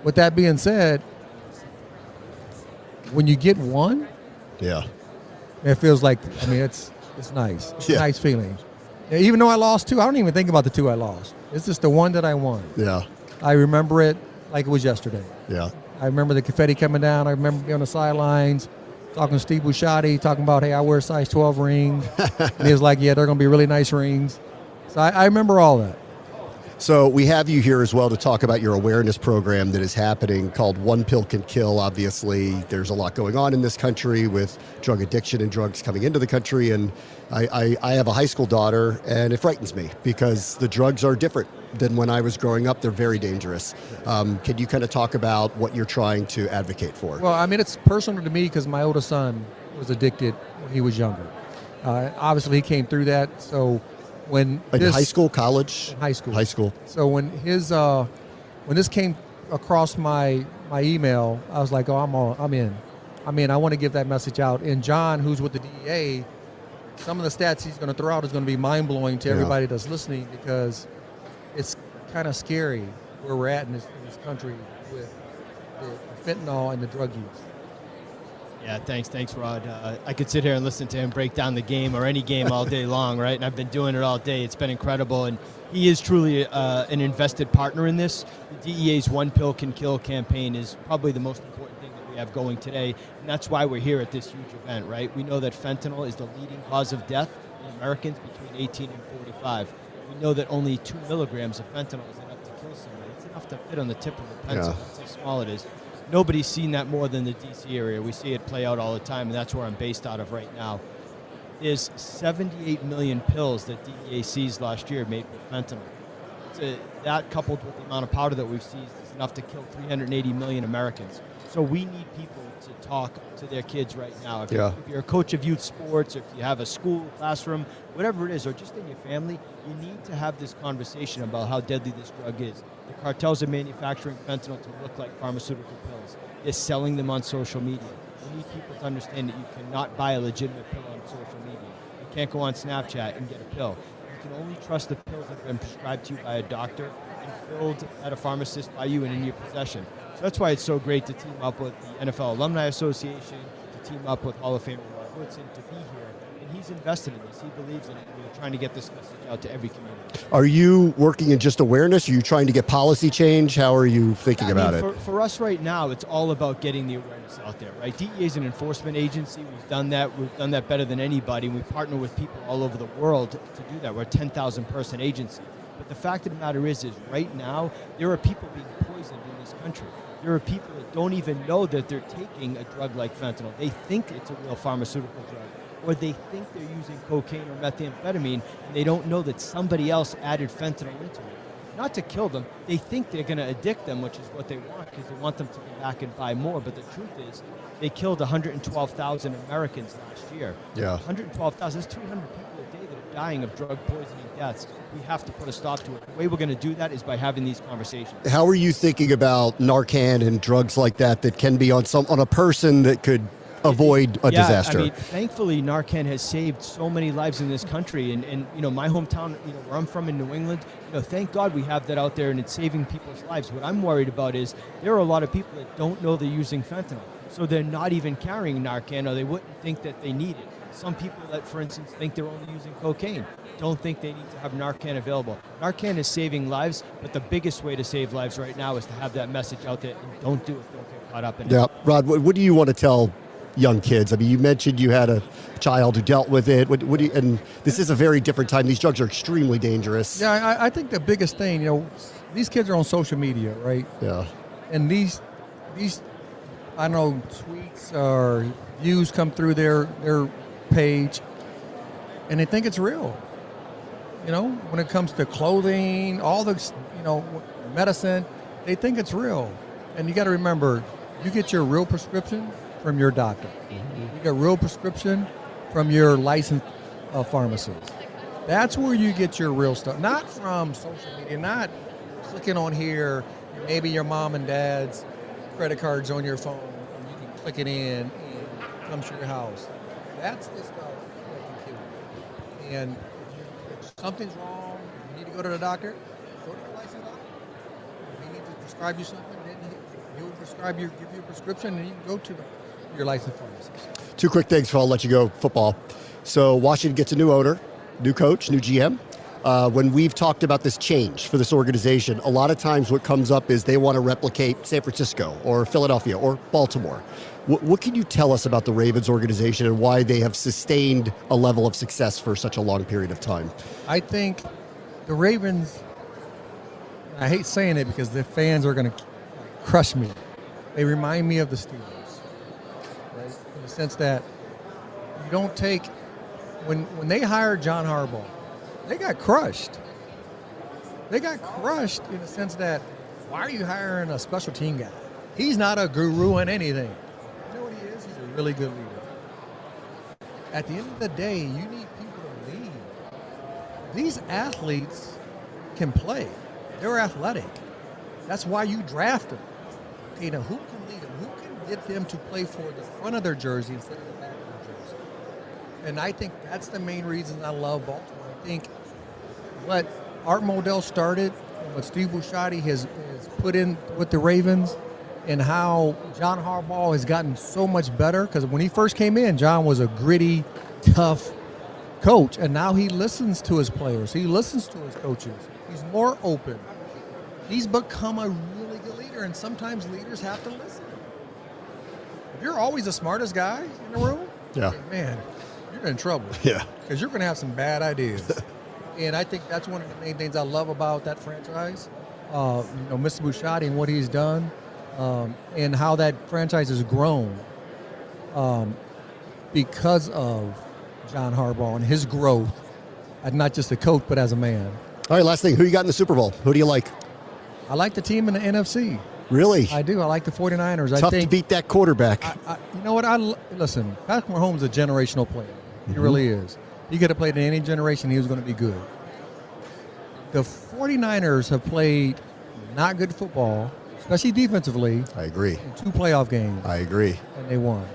with that being said, when you get one, it feels like, it's nice. It's a nice feeling. Even though I lost two, I don't even think about the two I lost. It's just the one that I won. Yeah. I remember it like it was yesterday. Yeah. I remember the confetti coming down. I remember being on the sidelines, talking to Steve Busciotti, talking about, hey, I wear a size 12 ring. And he was like, yeah, they're going to be really nice rings. So I remember all that. So we have you here as well to talk about your awareness program that is happening called One Pill Can Kill. Obviously, there's a lot going on in this country with drug addiction and drugs coming into the country. And I have a high school daughter, and it frightens me because the drugs are different than when I was growing up. They're very dangerous. Can you kind of talk about what you're trying to advocate for? Well, it's personal to me because my oldest son was addicted when he was younger. Obviously, he came through that. So when high school, college? High school. High school. So when this came across my email, I was like, I'm in. I want to give that message out. And John, who's with the DEA, some of the stats he's going to throw out is going to be mind-blowing to everybody that's listening because it's kind of scary where we're at in this country with the fentanyl and the drug use. Yeah, thanks, Rod. I could sit here and listen to him break down the game or any game all day long, right? And I've been doing it all day. It's been incredible, and he is truly an invested partner in this. The DEA's One Pill Can Kill campaign is probably the most important thing that we have going today, and that's why we're here at this huge event, right? We know that fentanyl is the leading cause of death in Americans between 18 and 45. We know that only 2 milligrams of fentanyl is enough to kill somebody. It's enough to fit on the tip of a pencil. That's how small it is. Nobody's seen that more than the D.C. area. We see it play out all the time, and that's where I'm based out of right now. There's 78 million pills that DEA seized last year made with fentanyl. That coupled with the amount of powder that we've seized is enough to kill 380 million Americans. So we need people to talk to their kids right now. If you're a coach of youth sports, if you have a school, classroom, whatever it is, or just in your family, you need to have this conversation about how deadly this drug is. The cartels are manufacturing fentanyl to look like pharmaceutical pills. They're selling them on social media. We need people to understand that you cannot buy a legitimate pill on social media. You can't go on Snapchat and get a pill. You can only trust the pills that have been prescribed to you by a doctor and filled at a pharmacist by you and in your possession. So that's why it's so great to team up with the NFL Alumni Association, to team up with Hall of Famer Rod Woodson, to be here and he's invested in this. He believes in it, and we're trying to get this message out to every community. Are you working in just awareness? Are you trying to get policy change? How are you thinking about it? For us right now, it's all about getting the awareness out there, right? DEA is an enforcement agency. We've done that. We've done that better than anybody. We partner with people all over the world to do that. We're a 10,000-person agency. But the fact of the matter is right now, there are people being poisoned in this country. There are people that don't even know that they're taking a drug like fentanyl. They think it's a real pharmaceutical drug, or they think they're using cocaine or methamphetamine, and they don't know that somebody else added fentanyl into it. Not to kill them, they think they're going to addict them, which is what they want, because they want them to come back and buy more. But the truth is, they killed 112,000 Americans last year. Yeah. 112,000, that's 300 people a day that are dying of drug poisoning deaths. We have to put a stop to it. The way we're going to do that is by having these conversations. How are you thinking about Narcan and drugs like that can be on a person that could avoid a disaster? I mean, thankfully, Narcan has saved so many lives in this country. And my hometown, where I'm from in New England, thank God we have that out there and it's saving people's lives. What I'm worried about is there are a lot of people that don't know they're using fentanyl. So they're not even carrying Narcan, or they wouldn't think that they need it. Some people that, for instance, think they're only using cocaine don't think they need to have Narcan available. Narcan is saving lives, but the biggest way to save lives right now is to have that message out there, and don't do it. Don't get caught up in it. Yeah. Rod, what do you want to tell young kids? I mean, you mentioned you had a child who dealt with it. And this is a very different time. These drugs are extremely dangerous. Yeah, I think the biggest thing, these kids are on social media, right? Yeah. And these I don't know, tweets or views come through their page, and they think it's real. When it comes to clothing, all the, medicine, they think it's real. And you got to remember, you get your real prescription from your doctor. Mm-hmm. You get real prescription from your licensed pharmacist. That's where you get your real stuff, not from social media, not clicking on here, maybe your mom and dad's credit cards on your phone, and you can click it in and it comes to your house. That's the stuff that can kill you. And if something's wrong, you need to go to the doctor, go to the licensed doctor. If he needs to prescribe you something, then he'll give you a prescription, and you can go to your licensed pharmacist. Two quick things before I'll let you go. Football. So Washington gets a new owner, new coach, new GM. When we've talked about this change for this organization, a lot of times what comes up is they want to replicate San Francisco or Philadelphia or Baltimore. What can you tell us about the Ravens organization and why they have sustained a level of success for such a long period of time? I think the Ravens, I hate saying it because the fans are going to crush me. They remind me of the Steelers, right? In the sense that you don't take, when they hired John Harbaugh, they got crushed. They got crushed in the sense that, why are you hiring a special team guy? He's not a guru in anything. You know what he is? He's a really good leader. At the end of the day, you need people to lead. These athletes can play. They're athletic. That's why you draft them. Okay, now who can lead them? Who can get them to play for the front of their jersey instead of the back of their jersey? And I think that's the main reason I love Baltimore. I think what Art Modell started, what Steve Bisciotti has put in with the Ravens, and how John Harbaugh has gotten so much better. Because when he first came in, John was a gritty, tough coach, and now he listens to his players. He listens to his coaches. He's more open. He's become a really good leader, and sometimes leaders have to listen. If you're always the smartest guy in the room, man, you're in trouble. Yeah. Because you're going to have some bad ideas. And I think that's one of the main things I love about that franchise. Mr. Bisciotti and what he's done, and how that franchise has grown because of John Harbaugh and his growth, and not just a coach, but as a man. All right, last thing. Who you got in the Super Bowl? Who do you like? I like the team in the NFC. Really? I do. I like the 49ers. Tough I think, to beat that quarterback. You know what? Listen, Patrick Mahomes is a generational player. He really is. He could have played in any generation. He was going to be good. The 49ers have played not good football, especially defensively. I agree. In 2 playoff games. I agree. And they won.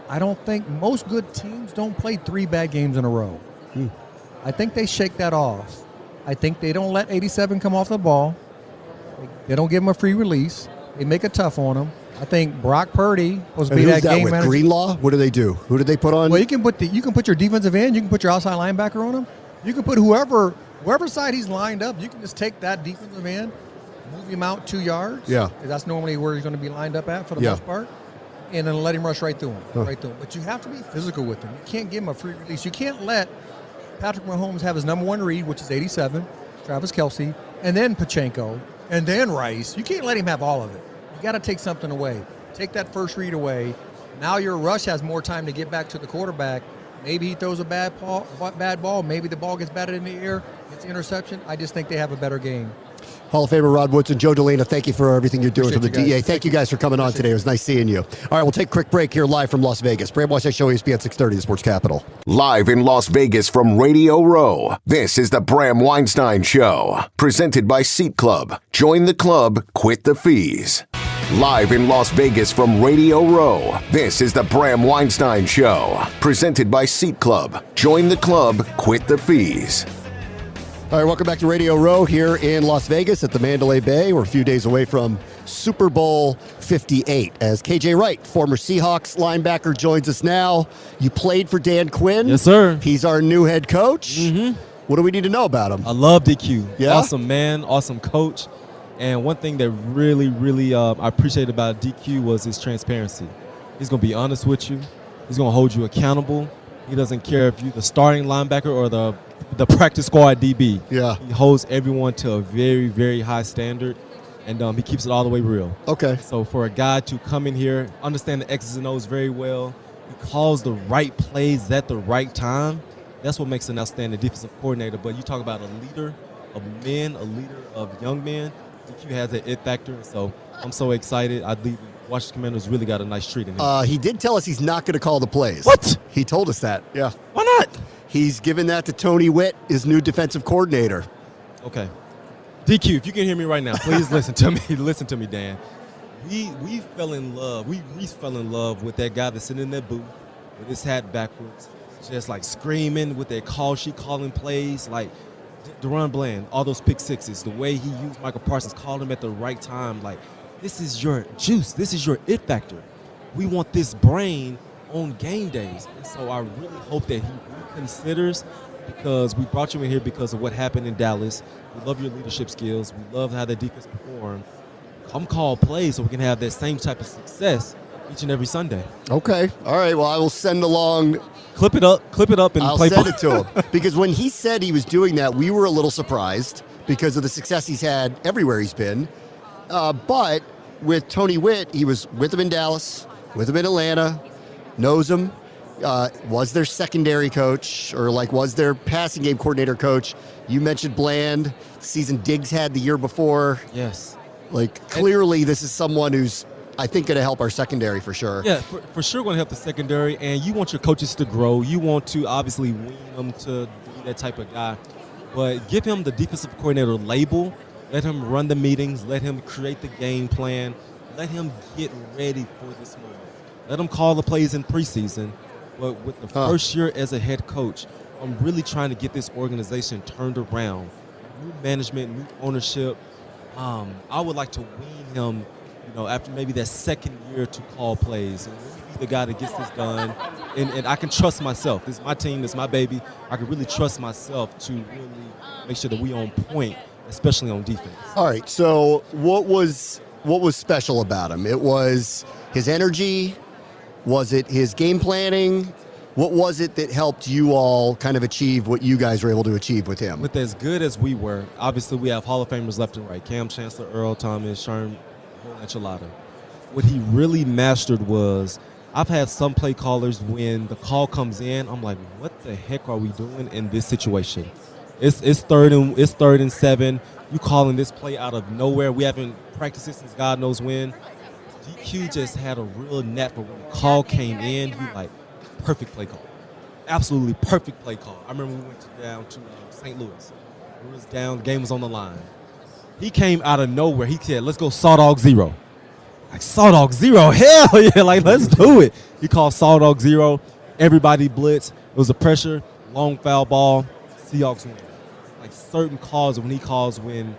I don't think most good teams don't play 3 bad games in a row. I think they shake that off. I think they don't let 87 come off the ball. They don't give them a free release. They make it tough on them. I think Brock Purdy was to be who's that that game with manager. Greenlaw? What do they do? Who do they put on? Well, you can put your defensive end, you can put your outside linebacker on him. You can put whoever side he's lined up. You can just take that defensive end, move him out 2 yards. Yeah. 'Cause that's normally where he's going to be lined up at for the most part. And then let him rush right through him, But you have to be physical with him. You can't give him a free release. You can't let Patrick Mahomes have his number one read, which is 87, Travis Kelce, and then Pachenko, and then Rice. You can't let him have all of it. You got to take something away. Take that first read away. Now your rush has more time to get back to the quarterback. Maybe he throws a bad ball. Maybe the ball gets batted in the air. It's an interception. I just think they have a better game. Hall of Famer Rod Woodson, Joe Delena, thank you for everything you're doing for the Appreciate you DA. guys. Thank you guys for coming on today. It was nice seeing you. All right, we'll take a quick break here live from Las Vegas. Bram Weinstein Show, ESPN 630, the Sports Capital. Live in Las Vegas from Radio Row, this is the Bram Weinstein Show. Presented by Seat Club. Join the club, quit the fees. Live in Las Vegas from Radio Row, this is the Bram Weinstein Show. Presented by Seat Club. Join the club, quit the fees. All right, welcome back to Radio Row here in Las Vegas at the Mandalay Bay. We're a few days away from Super Bowl 58 as KJ Wright, former Seahawks linebacker, joins us now. You played for Dan Quinn. Yes, sir. He's our new head coach. Mm-hmm. What do we need to know about him? I love DQ. Yeah? Awesome man, awesome coach. And one thing that really, I appreciate about DQ was his transparency. He's going to be honest with you. He's going to hold you accountable. He doesn't care if you're the starting linebacker or the practice squad DB. Yeah. He holds everyone to a very, very high standard, and he keeps it all the way real. Okay. So for a guy to come in here, understand the X's and O's very well, he calls the right plays at the right time, that's what makes an outstanding defensive coordinator. But you talk about a leader of men, a leader of young men, DQ has that it factor. So I'm so excited. I believe Washington Commanders really got a nice treat in him. He did tell us he's not going to call the plays. What? He told us that. Yeah. Why not? He's given that to Tony Witt, his new defensive coordinator. Okay. DQ, if you can hear me right now, please listen to me. Listen to me, Dan. We fell in love. We fell in love with that guy that's sitting in that booth with his hat backwards, just like screaming with that call sheet, calling plays, like Deron Bland, all those pick sixes, the way he used Michael Parsons, called him at the right time. Like, this is your juice. This is your it factor. We want this brain on game days. And so I really hope that he reconsiders, because we brought you in here because of what happened in Dallas. We love your leadership skills. We love how the defense performed. Come call plays so we can have that same type of success each and every Sunday. Okay. All right. Well, I will send along. Clip it up, and I'll play send ball. it to him. Because when he said he was doing that, we were a little surprised because of the success he's had everywhere he's been. But with Tony Witt, he was with him in Dallas, with him in Atlanta, knows him, was their secondary coach, or like was their passing game coordinator coach. You mentioned Bland, season Diggs had the year before. Yes. Like, clearly this is someone who's, I think, going to help our secondary for sure. Yeah, for sure going to help the secondary, and you want your coaches to grow. You want to obviously wean them to be that type of guy. But give him the defensive coordinator label. Let him run the meetings. Let him create the game plan. Let him get ready for this moment. Let him call the plays in preseason. But with the first year as a head coach, I'm really trying to get this organization turned around. New management, new ownership. I would like to wean him, after maybe that second year to call plays. And really be the guy that gets this done. And I can trust myself. This is my team. This is my baby. I can really trust myself to really make sure that we on point, especially on defense. All right. So what was special about him? It was his energy. Was it his game planning? What was it that helped you all kind of achieve what you guys were able to achieve with him? With as good as we were, obviously we have Hall of Famers left and right. Cam Chancellor, Earl Thomas, Sherm Enchilada. What he really mastered was, I've had some play callers when the call comes in, I'm like, what the heck are we doing in this situation? It's third and 7. You calling this play out of nowhere. We haven't practiced it since God knows when. DQ just had a real knack for when the call came in, you like, perfect play call. Absolutely perfect play call. I remember we went down to St. Louis. It was down, the game was on the line. He came out of nowhere. He said, let's go Saw Dog Zero. Like, Saw Dog Zero? Hell yeah, like, let's do it. He called Saw Dog Zero. Everybody blitz. It was a pressure, long foul ball. Seahawks win. Like, certain calls when he calls when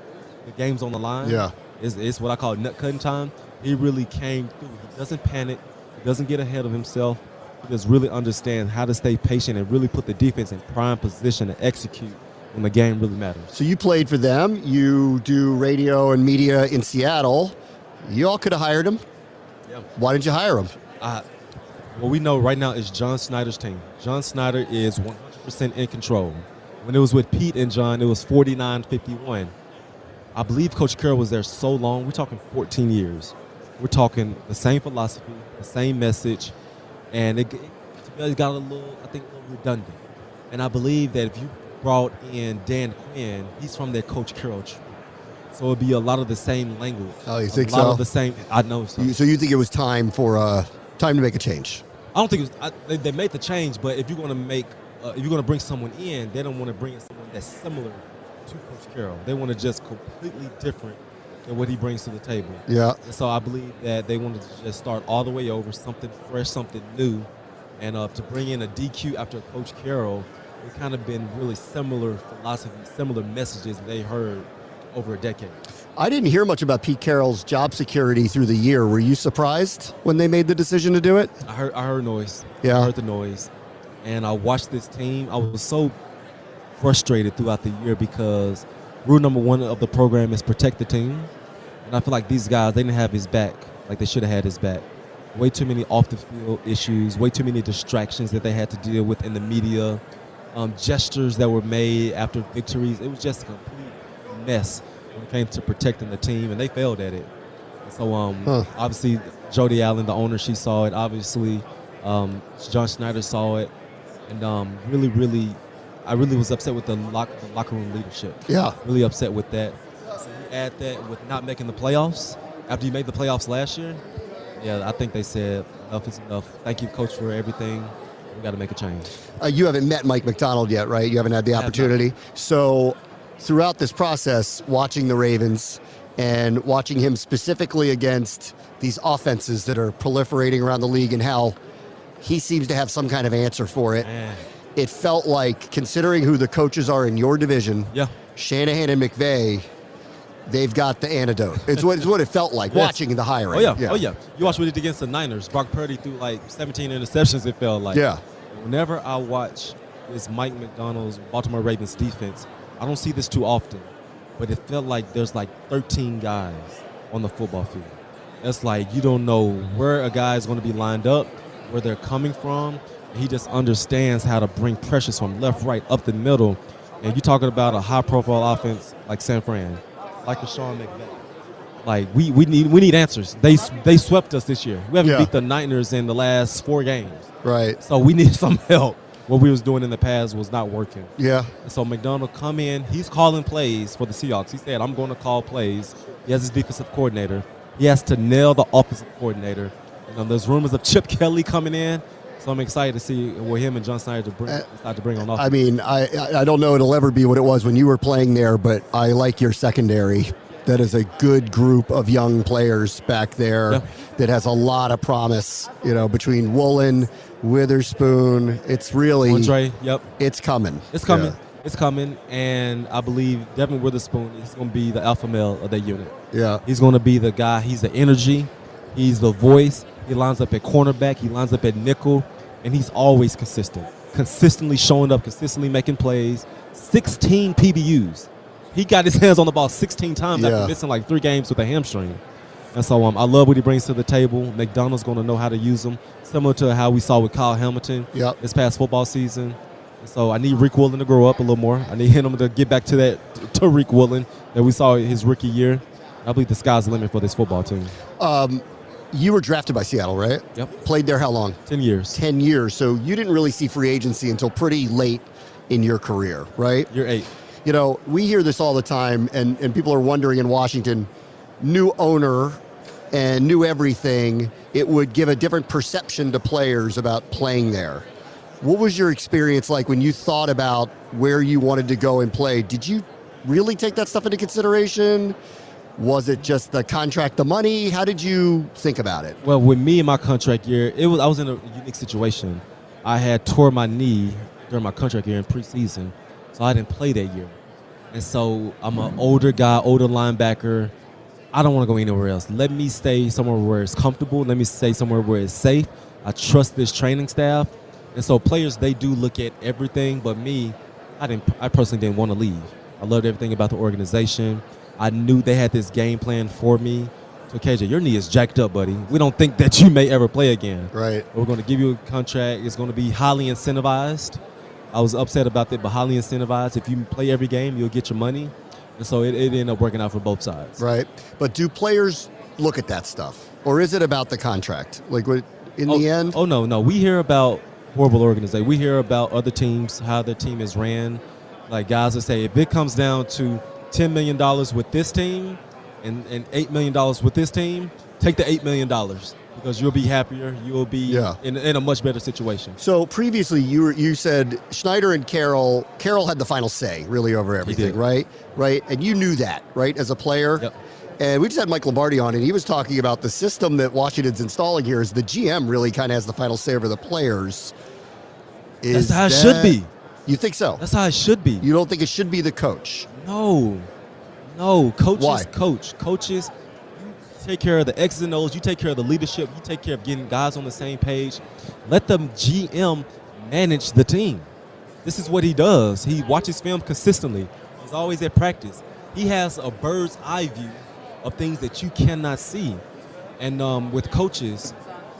the game's on the line. Yeah. It's what I call nut cutting time. He really came through. He doesn't panic. He doesn't get ahead of himself. He just really understands how to stay patient and really put the defense in prime position to execute when the game really matters. So you played for them. You do radio and media in Seattle. You all could have hired him. Yeah. Why didn't you hire him? What we know right now is John Snyder's team. John Snyder is 100% in control. When it was with Pete and John, it was 49-51. I believe Coach Carroll was there so long. We're talking 14 years. We're talking the same philosophy, the same message, and it got a little redundant. And I believe that if you brought in Dan Quinn, he's from that Coach Carroll tree. So it'd be a lot of the same language. Oh, you think so? A lot of the same. I know so. So you think it was time to make a change? I don't think it was, they made the change, but if you're going to bring someone in, they don't want to bring in someone that's similar to Coach Carroll. They want to just completely different than what he brings to the table. Yeah. And so I believe that they wanted to just start all the way over, something fresh, something new, and to bring in a DQ after Coach Carroll, it kind of been really similar philosophy, similar messages they heard over a decade. I didn't hear much about Pete Carroll's job security through the year. Were you surprised when they made the decision to do it? I heard noise. Yeah. I heard the noise. And I watched this team. I was so frustrated throughout the year because rule number one of the program is protect the team. And I feel like these guys, they didn't have his back like they should have had his back. Way too many off-the-field issues, way too many distractions that they had to deal with in the media, gestures that were made after victories. It was just a complete mess when it came to protecting the team, and they failed at it. So obviously, Jody Allen, the owner, she saw it. Obviously, John Snyder saw it. And I really was upset with the locker room leadership. Yeah. Really upset with that. So you add that with not making the playoffs after you made the playoffs last year. Yeah, I think they said enough is enough. Thank you, Coach, for everything. We got to make a change. You haven't met Mike Macdonald yet, right? You haven't had the opportunity. So throughout this process, watching the Ravens and watching him specifically against these offenses that are proliferating around the league and how he seems to have some kind of answer for it. Man. It felt like, considering who the coaches are in your division, Shanahan and McVay, they've got the antidote. It's what it felt like watching the hiring. Oh, yeah. You watched what he did against the Niners. Brock Purdy threw like 17 interceptions, it felt like. Yeah. Whenever I watch this Mike Macdonald's Baltimore Ravens defense, I don't see this too often, but it felt like there's like 13 guys on the football field. It's like you don't know where a guy is going to be lined up, where they're coming from. He just understands how to bring pressures from left, right, up the middle. And you're talking about a high-profile offense like San Fran, like a Shawne Merriman. Like we need answers. They swept us this year. We haven't beat the Niners in the last 4 games. Right. So we need some help. What we was doing in the past was not working. Yeah. And so Macdonald come in. He's calling plays for the Seahawks. He said, I'm going to call plays. He has his defensive coordinator. He has to nail the offensive coordinator. And there's rumors of Chip Kelly coming in. So I'm excited to see what him and John Snyder decide to bring on offense. I mean, I don't know it'll ever be what it was when you were playing there, but I like your secondary. That is a good group of young players back there that has a lot of promise, between Woolen, Witherspoon. It's really Andre, it's coming. It's coming. Yeah. It's coming, and I believe Devin Witherspoon is going to be the alpha male of that unit. Yeah. He's going to be the guy. He's the energy. He's the voice. He lines up at cornerback. He lines up at nickel, and he's always consistent. Consistently showing up, consistently making plays. 16 PBUs. He got his hands on the ball 16 times after missing like 3 games with a hamstring. And so I love what he brings to the table. Macdonald's going to know how to use him, similar to how we saw with Kyle Hamilton this past football season. And so I need Rick Woolen to grow up a little more. I need him to get back to that to Rick Woolen that we saw his rookie year. I believe the sky's the limit for this football team. You were drafted by Seattle, right? Yep. Played there how long? 10 years. 10 years. So you didn't really see free agency until pretty late in your career, right? Year 8. We hear this all the time, and people are wondering in Washington, new owner and new everything, it would give a different perception to players about playing there. What was your experience like when you thought about where you wanted to go and play? Did you really take that stuff into consideration? Was it just the contract, the money? How did you think about it? Well, with me in my contract year, I was in a unique situation. I had tore my knee during my contract year in preseason, so I didn't play that year. And so I'm an older guy, older linebacker. I don't want to go anywhere else. Let me stay somewhere where it's comfortable. Let me stay somewhere where it's safe. I trust this training staff. And so players, they do look at everything. But me, I personally didn't want to leave. I loved everything about the organization. I knew they had this game plan for me. So, KJ, your knee is jacked up, buddy. We don't think that you may ever play again. Right. We're going to give you a contract. It's going to be highly incentivized. I was upset about that, but highly incentivized. If you play every game, you'll get your money. And so it ended up working out for both sides. Right. But do players look at that stuff? Or is it about the contract? Like, in the end? Oh, no. We hear about horrible organization. We hear about other teams, how their team is ran. Like guys that say, if it comes down to $10 million with this team and $8 million with this team, take the $8 million because you'll be happier. You'll be in a much better situation. So previously you said Schneider and Carroll had the final say really over everything, right? Right. And you knew that, right, as a player? Yep. And we just had Mike Lombardi on, and he was talking about the system that Washington's installing here is the GM really kind of has the final say over the players. That's how it should be. You think so? That's how it should be. You don't think it should be the coach? No. Coaches, Why? Coaches, you take care of the X's and O's. You take care of the leadership. You take care of getting guys on the same page. Let the GM manage the team. This is what he does. He watches film consistently. He's always at practice. He has a bird's eye view of things that you cannot see. And with coaches,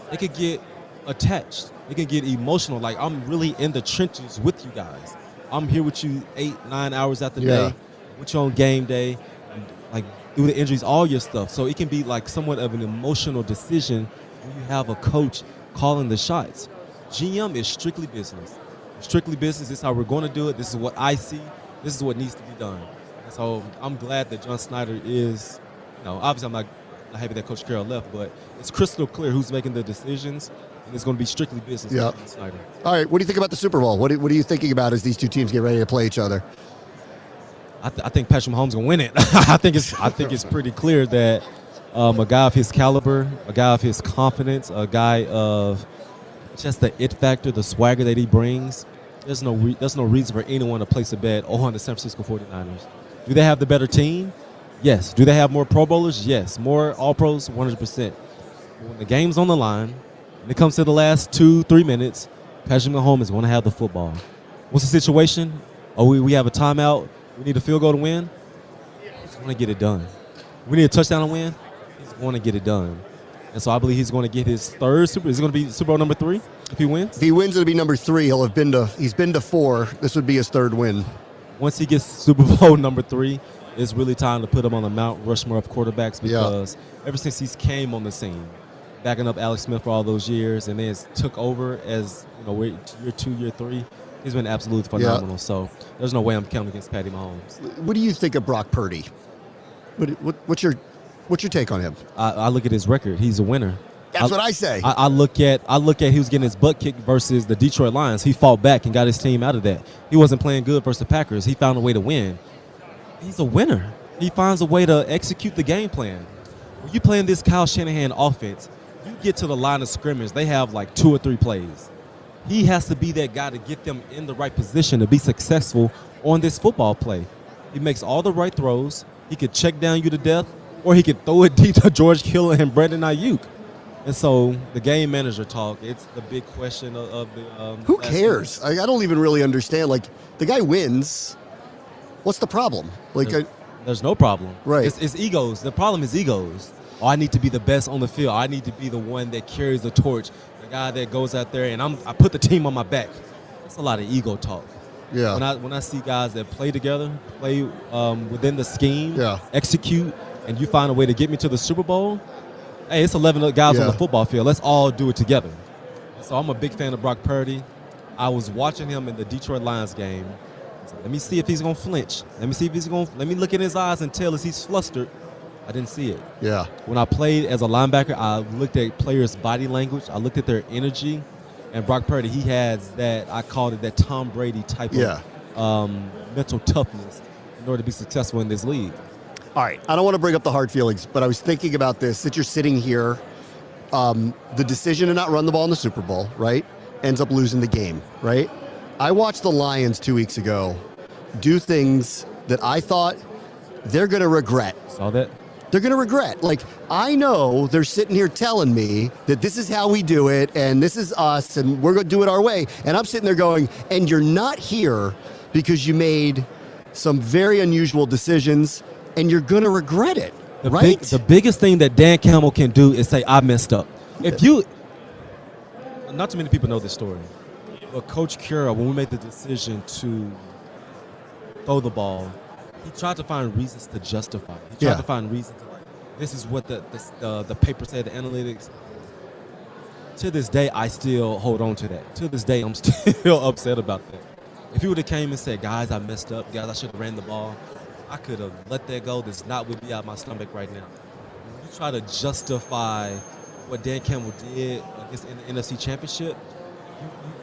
they could get attached. They can get emotional. Like, I'm really in the trenches with you guys. I'm here with you 8-9 hours out the day, with you on game day, like through the injuries, all your stuff. So it can be like somewhat of an emotional decision when you have a coach calling the shots. GM is strictly business. Strictly business. This is how we're going to do it. This is what I see. This is what needs to be done. And so I'm glad that John Schneider is, obviously I'm not happy that Coach Carroll left, but it's crystal clear who's making the decisions. And it's going to be strictly business. Yeah. All right. What do you think about the Super Bowl? What are you thinking about as these two teams get ready to play each other? I think Patrick Mahomes going to win it. I think it's pretty clear that a guy of his caliber, a guy of his confidence, a guy of just the it factor, the swagger that he brings, there's no reason for anyone to place a bet on the San Francisco 49ers. Do they have the better team? Yes. Do they have more Pro Bowlers? Yes. More All-Pros? 100%. But when the game's on the line, when it comes to the last 2-3 minutes, Patrick Mahomes is going to have the football. What's the situation? Oh, we have a timeout. We need a field goal to win. He's going to get it done. We need a touchdown to win. He's going to get it done. And so I believe he's going to get his third Super Bowl. Is it going to be Super Bowl number 3 if he wins? If he wins, it'll be number 3. He's been to 4. This would be his third win. Once he gets Super Bowl number 3, it's really time to put him on the Mount Rushmore of quarterbacks because ever since he's came on the scene, backing up Alex Smith for all those years, and then took over as year 2, year 3. He's been absolutely phenomenal. Yeah. So there's no way I'm counting against Patty Mahomes. What do you think of Brock Purdy? What's your take on him? I look at his record. He's a winner. That's what I say. I look at he was getting his butt kicked versus the Detroit Lions. He fought back and got his team out of that. He wasn't playing good versus the Packers. He found a way to win. He's a winner. He finds a way to execute the game plan. When you playing this Kyle Shanahan offense, you get to the line of scrimmage, they have like 2 or 3 plays. He has to be that guy to get them in the right position to be successful on this football play. He makes all the right throws. He could check down you to death, or he could throw it deep to George Kittle and Brandon Ayuk. And so the game manager talk, it's the big question of the who cares? I don't even really understand. Like, the guy wins. What's the problem? Like, there's no problem. Right. It's egos. The problem is egos. Oh, I need to be the best on the field. I need to be the one that carries the torch, the guy that goes out there and I put the team on my back. That's a lot of ego talk. Yeah. When I see guys that play together, play within the scheme, yeah, execute, and you find a way to get me to the Super Bowl, hey, it's 11 guys on the football field. Let's all do it together. So I'm a big fan of Brock Purdy. I was watching him in the Detroit Lions game. So let me see if he's going to flinch. Let me look in his eyes and tell if he's flustered. I didn't see it. Yeah. When I played as a linebacker, I looked at players' body language. I looked at their energy. And Brock Purdy, he has that, I called it that Tom Brady type of mental toughness in order to be successful in this league. All right. I don't want to bring up the hard feelings, but I was thinking about this, that you're sitting here, the decision to not run the ball in the Super Bowl, right, ends up losing the game, right? I watched the Lions 2 weeks ago do things that I thought they're going to regret. Saw that? they're going to regret. Like, I know they're sitting here telling me that this is how we do it, and this is us, and we're going to do it our way. And I'm sitting there going, and you're not here because you made some very unusual decisions, and you're going to regret it, right? The biggest thing that Dan Campbell can do is say, I messed up. Not too many people know this story, but Coach Cura, when we made the decision to throw the ball, he tried to find reasons to justify. He tried to find reasons to, like, this is what the paper said, the analytics. To this day, I still hold on to that. To this day, I'm still upset about that. If he would have came and said, guys, I messed up. Guys, I should have ran the ball. I could have let that go. This knot would be out of my stomach right now. When you try to justify what Dan Campbell did against in the NFC Championship,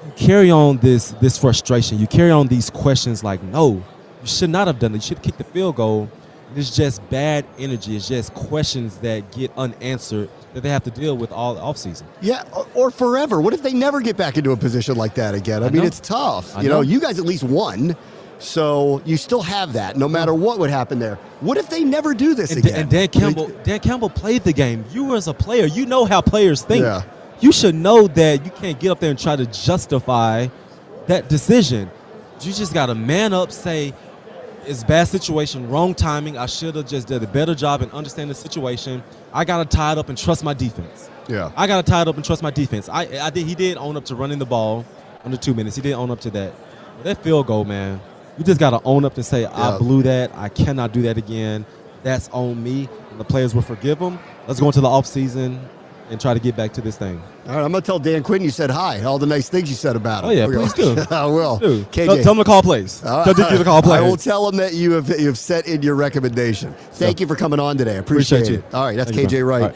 you carry on this frustration. You carry on these questions like, no, you should not have done it. You should have kicked the field goal. And it's just bad energy. It's just questions that get unanswered that they have to deal with all offseason. Yeah, or forever. What if they never get back into a position like that again? I mean, it's tough. You know, you guys at least won. So you still have that, no matter what would happen there. What if they never do this again? And Dan Campbell played the game. You as a player, you know how players think. Yeah. You should know that you can't get up there and try to justify that decision. You just got to man up, say, it's bad situation, wrong timing. I should have just did a better job and understand the situation. I got to tie it up and trust my defense. Yeah. I got to tie it up and trust my defense. He did own up to running the ball under 2 minutes. He did own up to that. But that field goal, man, you just got to own up and say, I blew that. I cannot do that again. That's on me. And the players will forgive him. Let's go into the offseason and try to get back to this thing. All right, I'm going to tell Dan Quinn you said hi, all the nice things you said about him. Oh, yeah, please do. I will. KJ. Tell him to call plays. Tell him to call plays. I will tell him that you have set in your recommendation. Thank you for coming on today. I appreciate it. you. All right, that's Thank you, KJ Wright.